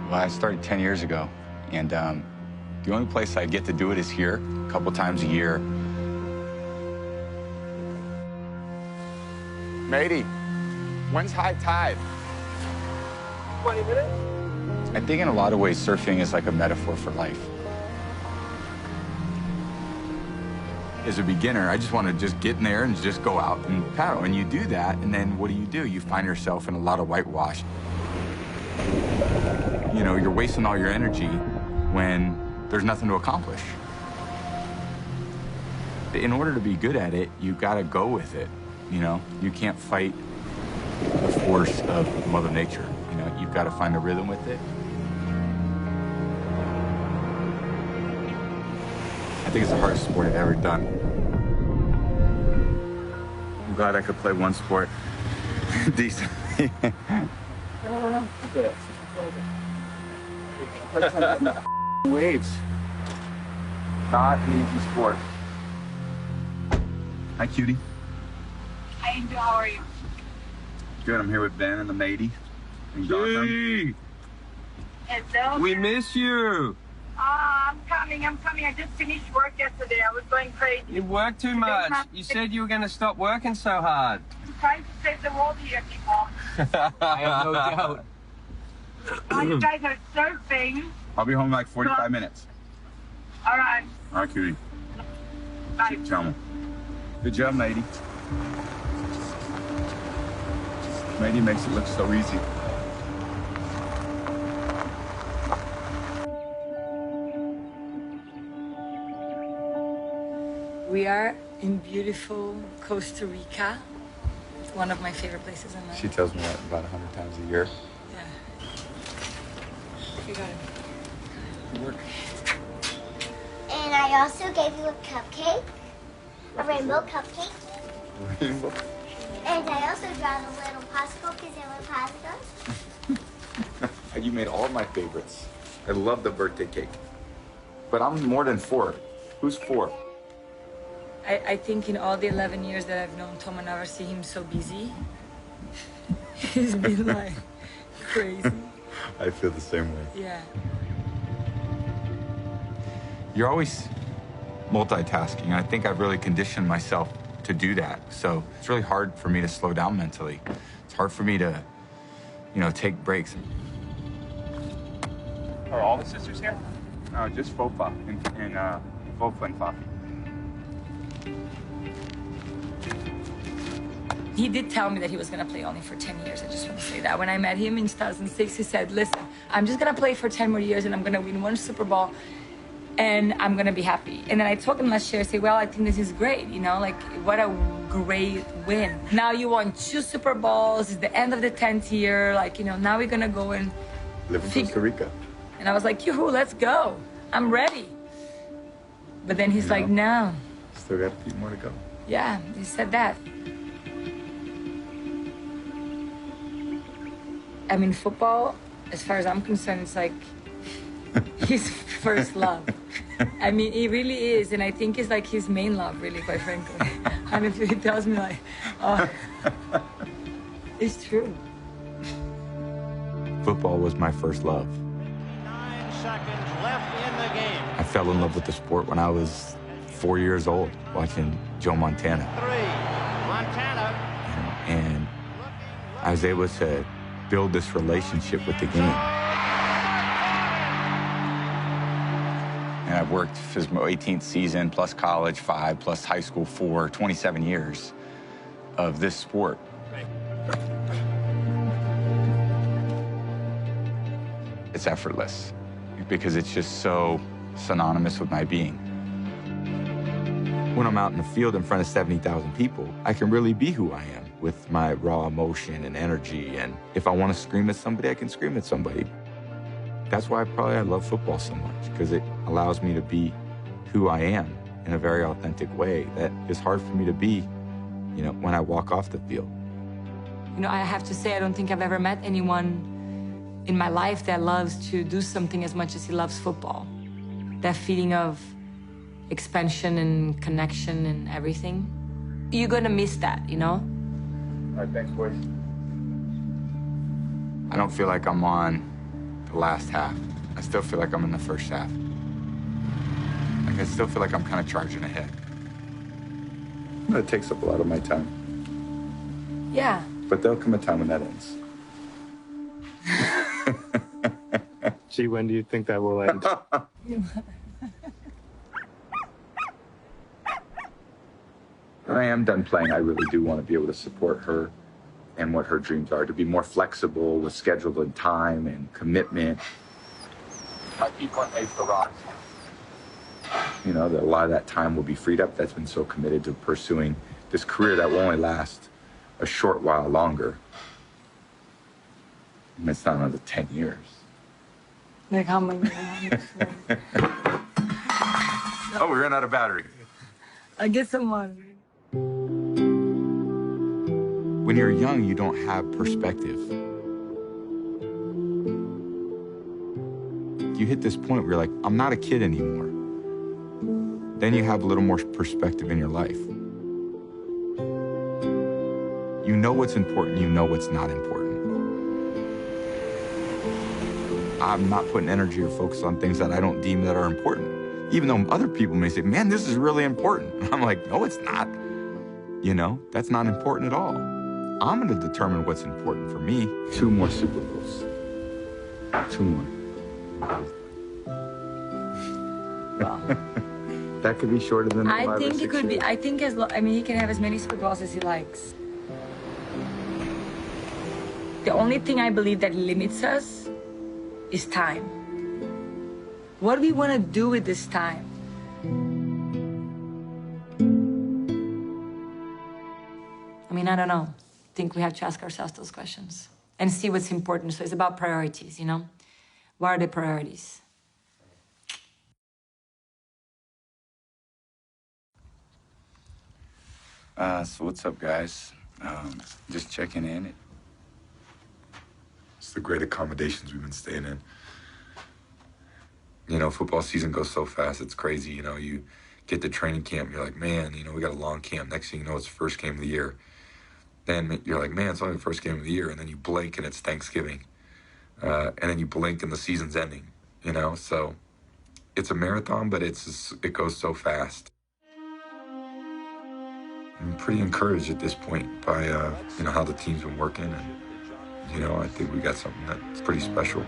Speaker 2: Well, I started 10 years ago, and the only place I get to do it is here, a couple times a year.
Speaker 19: Matey, when's high tide?
Speaker 3: 20 minutes?
Speaker 2: I think in a lot of ways, surfing is like a metaphor for life. As a beginner, I just want to just get in there and just go out and paddle. And you do that, and then what do? You find yourself in a lot of whitewash. You know, you're wasting all your energy when there's nothing to accomplish. In order to be good at it, you got to go with it, you know? You can't fight the force of Mother Nature, you know? You've got to find a rhythm with it. I think it's the hardest sport I've ever done. I'm glad I could play one sport decently.
Speaker 19: Waves. not an easy sport. Hi, cutie.
Speaker 5: Hi, Angel. How are you?
Speaker 19: Good. I'm here with Ben and the matey. And Gotham.
Speaker 5: Hello.
Speaker 6: We miss you.
Speaker 5: I'm coming. I just finished work yesterday. I was going crazy.
Speaker 6: You work too much. You said you were going to stop working so hard.
Speaker 5: I'm trying to save the world here, people.
Speaker 6: I have no doubt.
Speaker 5: While you guys are surfing.
Speaker 19: I'll be home in like 45 minutes.
Speaker 5: All right.
Speaker 19: All right, cutie.
Speaker 5: Bye.
Speaker 19: Tell me. Good job, matey. Matey makes it look so easy.
Speaker 9: We are in beautiful Costa Rica. It's one of my favorite places in life.
Speaker 19: She tells me that about 100 times a year.
Speaker 9: Yeah. You got it.
Speaker 19: Work.
Speaker 17: And I also gave you a cupcake, a rainbow cupcake.
Speaker 19: Rainbow?
Speaker 17: And I also brought a little popsicle because I love popsicles.
Speaker 2: You made all of my favorites. I love the birthday cake. But I'm more than 4. Who's 4?
Speaker 9: I think in all the 11 years that I've known Tom, I never see him so busy. He's been like crazy.
Speaker 2: I feel the same way.
Speaker 9: Yeah.
Speaker 2: You're always multitasking, and I think I've really conditioned myself to do that. So it's really hard for me to slow down mentally. It's hard for me to, take breaks.
Speaker 19: Are all the sisters here? No, just Fofa and Fofa and Fafi.
Speaker 9: He did tell me that he was going to play only for 10 years. I just want to say that. When I met him in 2006, he said, listen, I'm just going to play for 10 more years and I'm going to win 1 Super Bowl and I'm going to be happy. And then I told him last year, I said, well, I think this is great. Like what a great win. Now you won 2 Super Bowls. It's the end of the 10th year. Now we're going to go and
Speaker 2: live in Costa Rica.
Speaker 9: And I was like, yoo-hoo, let's go. I'm ready. But then he's like, no.
Speaker 2: Still got a few more to go.
Speaker 9: Yeah, he said that. I mean, football, as far as I'm concerned, it's like his first love. I mean, it really is. And I think it's like his main love, really, quite frankly. And if he tells me like, oh, it's true.
Speaker 2: Football was my first love.
Speaker 1: 9 seconds left in the game.
Speaker 2: I fell in love with the sport when I was 4 years old, watching Joe Montana.
Speaker 1: 3. Montana.
Speaker 2: And I was able to build this relationship with the game. And I've worked since my 18th season, plus college 5, plus high school 4, 27 years of this sport. It's effortless because it's just so synonymous with my being. When I'm out in the field in front of 70,000 people, I can really be who I am with my raw emotion and energy. And if I want to scream at somebody, I can scream at somebody. That's why I love football so much, because it allows me to be who I am in a very authentic way that is hard for me to be, when I walk off the field.
Speaker 9: I have to say, I don't think I've ever met anyone in my life that loves to do something as much as he loves football. That feeling of expansion and connection and everything. You're gonna miss that,
Speaker 19: All right, thanks, boys.
Speaker 2: I don't feel like I'm on the last half. I still feel like I'm in the first half. I still feel like I'm kind of charging ahead. It takes up a lot of my time.
Speaker 9: Yeah.
Speaker 2: But there'll come a time when that ends.
Speaker 3: Gee, when do you think that will end?
Speaker 2: When I am done playing, I really do want to be able to support her and what her dreams are, to be more flexible with schedule and time and commitment. My people made for rocks. That a lot of that time will be freed up. That's been so committed to pursuing this career that will only last a short while longer. And it's not another 10 years.
Speaker 9: Like how many?
Speaker 2: Oh, we ran out of battery.
Speaker 9: I get some water.
Speaker 2: When you're young, you don't have perspective. You hit this point where you're like, I'm not a kid anymore. then you have a little more perspective in your life. You know what's important, you know what's not important. I'm not putting energy or focus on things that I don't deem that are important. Even though other people may say, man, this is really important. I'm like, no, it's not. You know, that's not important at all. I'm going to determine what's important for me. 2 more Super Bowls. 2 more. That could be shorter than 5
Speaker 9: I
Speaker 2: or
Speaker 9: think
Speaker 2: 6
Speaker 9: it could be.
Speaker 2: years.
Speaker 9: I think he can have as many Super Bowls as he likes. The only thing I believe that limits us is time. What do we want to do with this time? I mean, I don't know. I think we have to ask ourselves those questions and see what's important. So it's about priorities, you know? What are the priorities?
Speaker 2: So what's up, guys? Just checking in. It's the great accommodations we've been staying in. You know, football season goes so fast, it's crazy. You know, you get to training camp, you're like, man, you know, we got a long camp. Next thing you know, it's the first game of the year. Then you're like, man, it's only the first game of the year. And then you blink and it's Thanksgiving. And then you blink and the season's ending, you know? So it's a marathon, but it goes so fast. I'm pretty encouraged at this point by, you know, how the team's been working. And, you know, I think we got something that's pretty special.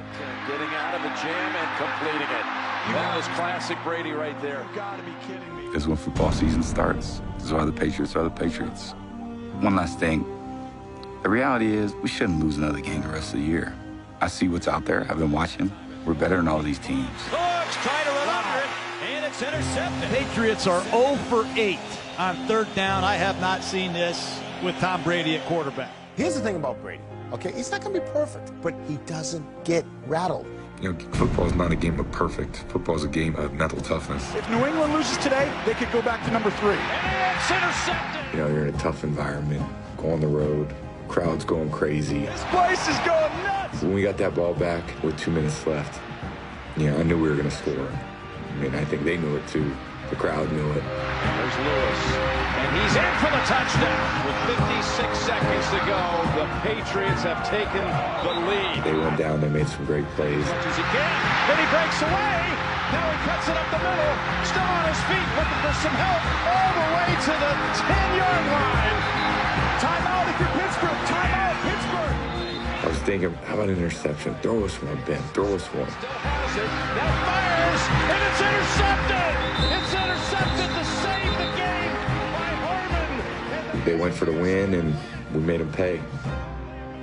Speaker 1: Getting out of a jam and completing it. That was classic Brady right there.
Speaker 2: You gotta be kidding me. Because when football season starts, this is why the Patriots are the Patriots. One last thing. The reality is we shouldn't lose another game the rest of the year. I see what's out there. I've been watching. We're better than all these teams.
Speaker 25: Looks, try to run under it, and it's intercepted.
Speaker 24: Patriots are 0 for 8 on 3rd down. I have not seen this with Tom Brady at quarterback.
Speaker 7: Here's the thing about Brady, okay? He's not going to be perfect, but he doesn't get rattled.
Speaker 2: You know, football is not a game of perfect. Football is a game of mental toughness.
Speaker 24: If New England loses today, they could go back to number 3.
Speaker 25: And it's intercepted.
Speaker 2: You know, you're in a tough environment, go on the road, crowd's going crazy.
Speaker 24: This place is going nuts.
Speaker 2: When we got that ball back with 2 minutes left, you know, I knew we were going to score. I mean, I think they knew it too. The crowd knew it.
Speaker 1: There's Lewis, and he's in for the touchdown. With 56 seconds to go, the Patriots have taken the lead.
Speaker 2: They went down, they made some great plays.
Speaker 1: As much as he can, then he breaks away. Now he cuts it up the middle, still on his feet, looking for some help, all the way to the 10-yard line. Timeout if you're Pittsburgh, timeout Pittsburgh.
Speaker 2: I was thinking, how about an interception? Throw us one, Ben, throw us one.
Speaker 1: Still has it, now fires, and it's intercepted. It's intercepted to save the game by Harmon.
Speaker 2: They went for the win, and we made them pay.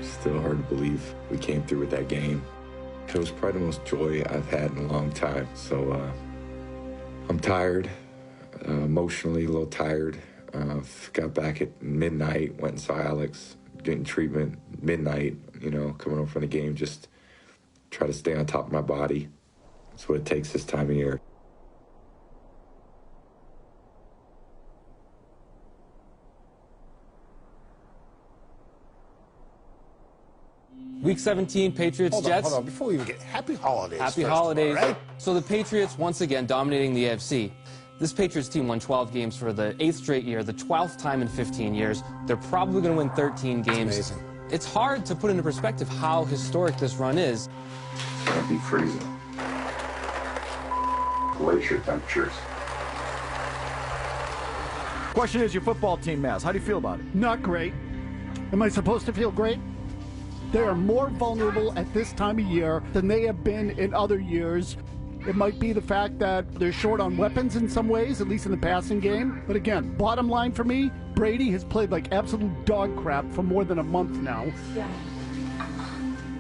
Speaker 2: Still hard to believe we came through with that game. It was probably the most joy I've had in a long time. So I'm tired, emotionally a little tired. Got back at midnight, went and saw Alex, getting treatment midnight, you know, coming home from the game, just try to stay on top of my body. That's what it takes this time of year.
Speaker 10: Week 17, Patriots, Jets.
Speaker 7: Hold on, before we even get happy holidays.
Speaker 10: Happy
Speaker 7: first
Speaker 10: holidays.
Speaker 7: Of all, right?
Speaker 10: So the Patriots, once again, dominating the AFC. This Patriots team won 12 games for the 8th straight year, the 12th time in 15 years. They're probably going to win 13 games.
Speaker 7: That's amazing.
Speaker 10: It's hard to put into perspective how historic this run is.
Speaker 2: It's going to be freezing. Glacier temperatures.
Speaker 24: Question is your football team, Maz. How do you feel about it? Not great. Am I supposed to feel great? They are more vulnerable at this time of year than they have been in other years. It might be the fact that they're short on weapons in some ways, at least in the passing game. But again, bottom line for me, Brady has played like absolute dog crap for more than a month now.
Speaker 9: Yeah.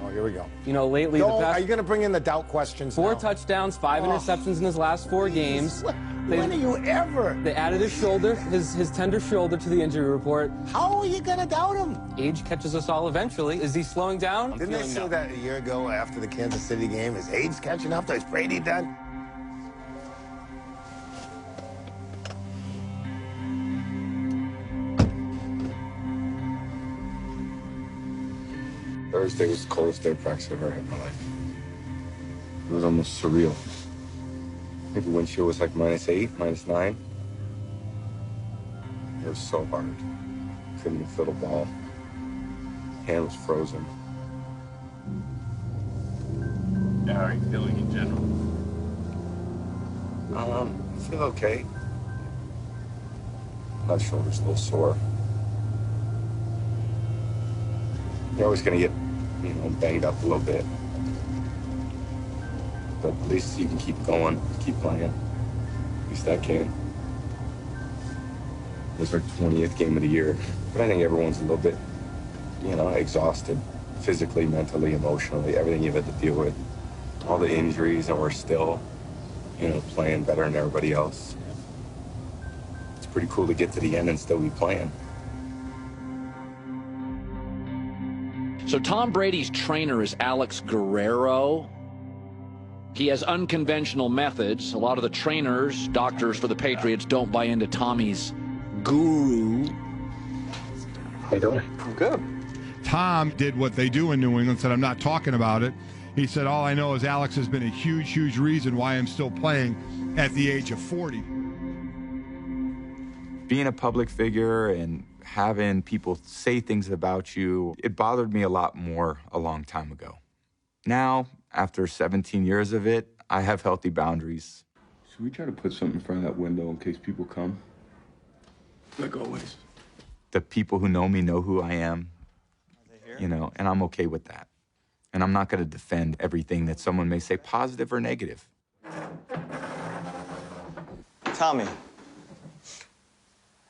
Speaker 7: Oh, here we go.
Speaker 10: You know, lately the past...
Speaker 7: Are you going to bring in the doubt questions
Speaker 10: 4
Speaker 7: now?
Speaker 10: touchdowns, 5 interceptions in his last 4 games.
Speaker 7: When are you ever?
Speaker 10: They added his shoulder, his tender shoulder to the injury report.
Speaker 7: How are you going to doubt him?
Speaker 10: Age catches us all eventually. Is he slowing down?
Speaker 7: Didn't they say that a year ago after the Kansas City game? Is age catching up? Is Brady done?
Speaker 2: Thursday was the coldest day of practice I've ever had in my life. It was almost surreal. Maybe windshield was like -8, -9. It was so hard. Couldn't even feel the ball. Hand was frozen.
Speaker 8: How are you feeling in general?
Speaker 2: I feel okay. My shoulder's a little sore. You're always gonna get, banged up a little bit. But at least you can keep going, keep playing. At least I can. It was our 20th game of the year. But I think everyone's a little bit, exhausted. Physically, mentally, emotionally, everything you've had to deal with. All the injuries, and we're still, playing better than everybody else. It's pretty cool to get to the end and still be playing.
Speaker 13: So Tom Brady's trainer is Alex Guerrero. He has unconventional methods. A lot of the trainers, doctors for the Patriots, don't buy into Tommy's guru.
Speaker 2: How you doing?
Speaker 15: I'm good. Tom did what they do in New England, said, I'm not talking about it. He said, all I know is Alex has been a huge, huge reason why I'm still playing at the age of 40.
Speaker 2: Being a public figure and having people say things about you, it bothered me a lot more a long time ago. Now, after 17 years of it, I have healthy boundaries.
Speaker 16: Should we try to put something in front of that window in case people come? Like always.
Speaker 2: The people who know me know who I am, and I'm okay with that. And I'm not going to defend everything that someone may say, positive or negative.
Speaker 12: Tommy,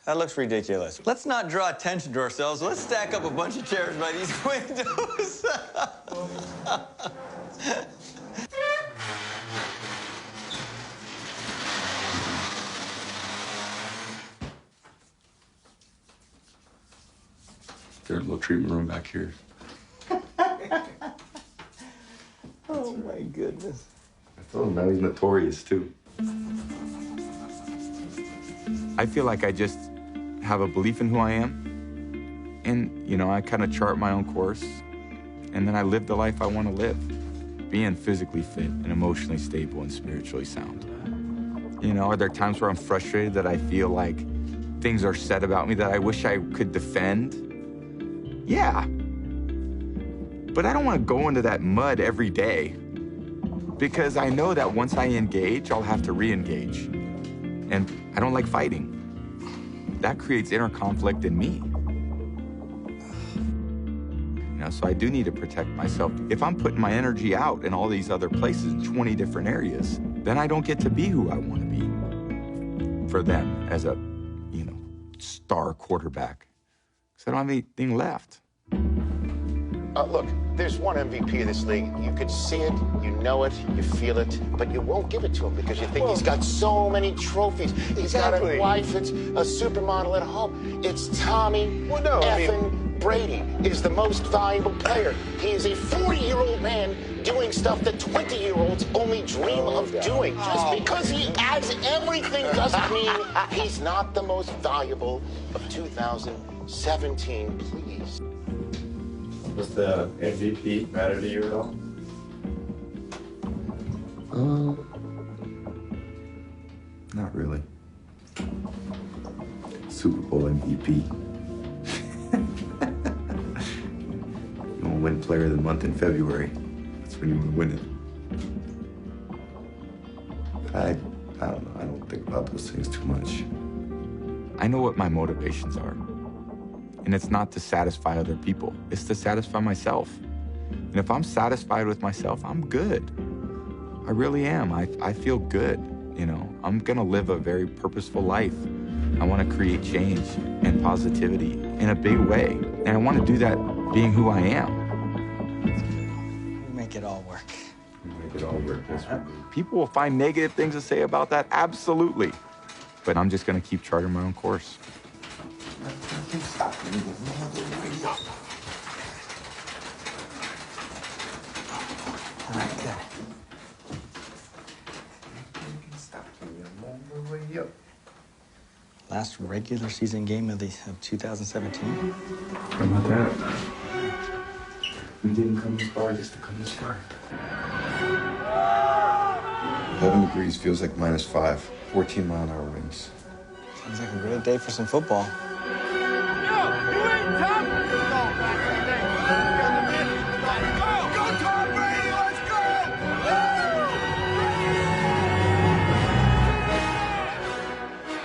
Speaker 12: that looks ridiculous. Let's not draw attention to ourselves. Let's stack up a bunch of chairs by these windows.
Speaker 16: There's a little treatment room back here.
Speaker 12: Oh, my goodness.
Speaker 2: I told him now he's notorious, too. I feel like I just have a belief in who I am. And, I kind of chart my own course. And then I live the life I want to live. Being physically fit and emotionally stable and spiritually sound. Are there times where I'm frustrated that I feel like things are said about me that I wish I could defend? Yeah. But I don't want to go into that mud every day. Because I know that once I engage, I'll have to re-engage. And I don't like fighting. That creates inner conflict in me. So I do need to protect myself. If I'm putting my energy out in all these other places, 20 different areas, then I don't get to be who I want to be for them as a, star quarterback. Because I don't have anything left.
Speaker 7: Look, there's one MVP of this league. You could see it, you know it, you feel it, but you won't give it to him because you think he's got so many trophies. He's got a wife that's a supermodel at home. It's Tommy Brady is the most valuable player. He is a 40-year-old man doing stuff that 20-year-olds only dream of doing. Just because he has everything doesn't mean he's not the most valuable of 2017, please.
Speaker 16: Does the MVP matter to you at all?
Speaker 2: Not really. Super Bowl MVP. You want to win Player of the Month in February. That's when you want to win it. I don't know. I don't think about those things too much. I know what my motivations are. And it's not to satisfy other people. It's to satisfy myself. And if I'm satisfied with myself, I'm good. I really am. I feel good, I'm going to live a very purposeful life. I want to create change and positivity in a big way. And I want to do that being who I am.
Speaker 12: Make it all work.
Speaker 2: Make it all work. People will find negative things to say about that, absolutely. But I'm just going to keep charting my own course.
Speaker 12: All right, good. Last regular season game of 2017.
Speaker 2: How about that? We didn't come this far just to come this far.
Speaker 16: 11 degrees feels like -5. 14-mile-an-hour winds.
Speaker 12: Sounds like a great day for some football.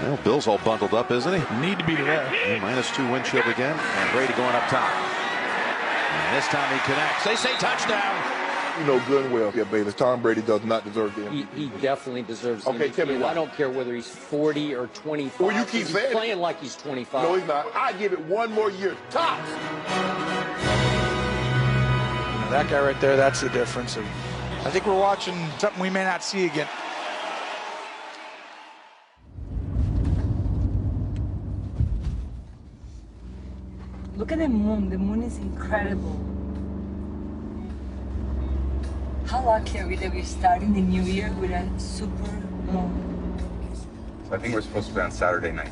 Speaker 1: Well, Bill's all bundled up, isn't he?
Speaker 4: Need to be there.
Speaker 1: -2 wind chill again, and Brady going up top. And this time he connects. They say touchdown.
Speaker 11: You know good and well, yeah, Bayless, Tom Brady does not deserve the MVP.
Speaker 14: He definitely deserves the
Speaker 11: MVP. Okay, tell me why.
Speaker 14: I don't care whether he's 40 or 25.
Speaker 11: Well, you keep
Speaker 14: he's
Speaker 11: saying
Speaker 14: playing like he's 25.
Speaker 11: No, he's not. I give it one more year, tops.
Speaker 18: That guy right there, that's the difference. I think we're watching something we may not see again.
Speaker 9: Look at the moon. The moon is incredible. How lucky are we that we're starting the new year with a super moon?
Speaker 19: So I think we're supposed to be on Saturday night.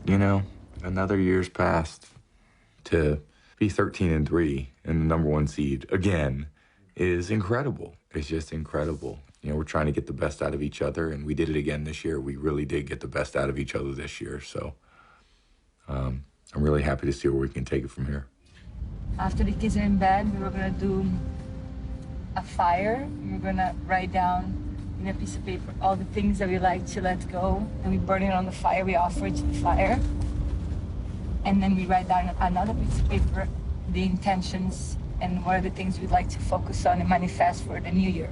Speaker 19: You know, another year's passed. To be 13-3 and the #1 seed again is incredible. It's just incredible. You know, we're trying to get the best out of each other, and we did it again this year. We really did get the best out of each other this year. So I'm really happy to see where we can take it from here.
Speaker 9: After the kids are in bed, we were gonna do a fire. We were gonna write down in a piece of paper all the things that we like to let go, and we burn it on the fire. We offer it to the fire. And then we write down another piece of paper, the intentions and what are the things we'd like to focus on and manifest for the new year.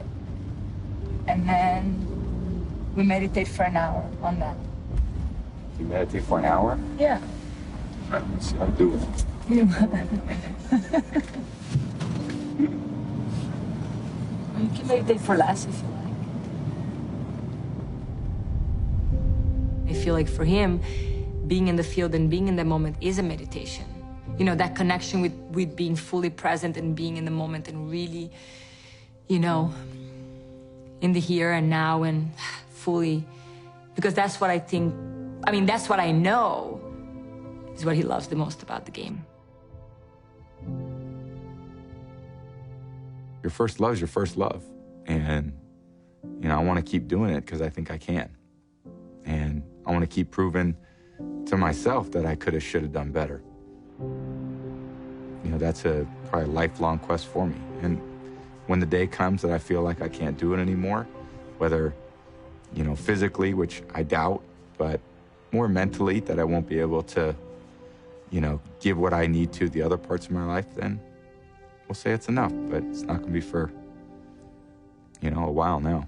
Speaker 9: And then we meditate for an hour on that.
Speaker 19: You meditate for an hour?
Speaker 9: Yeah.
Speaker 19: Right, let's see how to do it.
Speaker 9: You can meditate for less if you like. I feel like for him, being in the field and being in the moment is a meditation. You know, that connection with being fully present and being in the moment and really, you know, in the here and now and fully, because that's what I think, I mean, that's what I know is what he loves the most about the game.
Speaker 19: Your first love is your first love. And, you know, I want to keep doing it because I think I can. And I want to keep proving to myself that I could have, should have done better. You know, that's probably a lifelong quest for me. And when the day comes that I feel like I can't do it anymore, whether, you know, physically, which I doubt, but more mentally, that I won't be able to, you know, give what I need to the other parts of my life, then we'll say it's enough. But it's not going to be for, you know, a while now.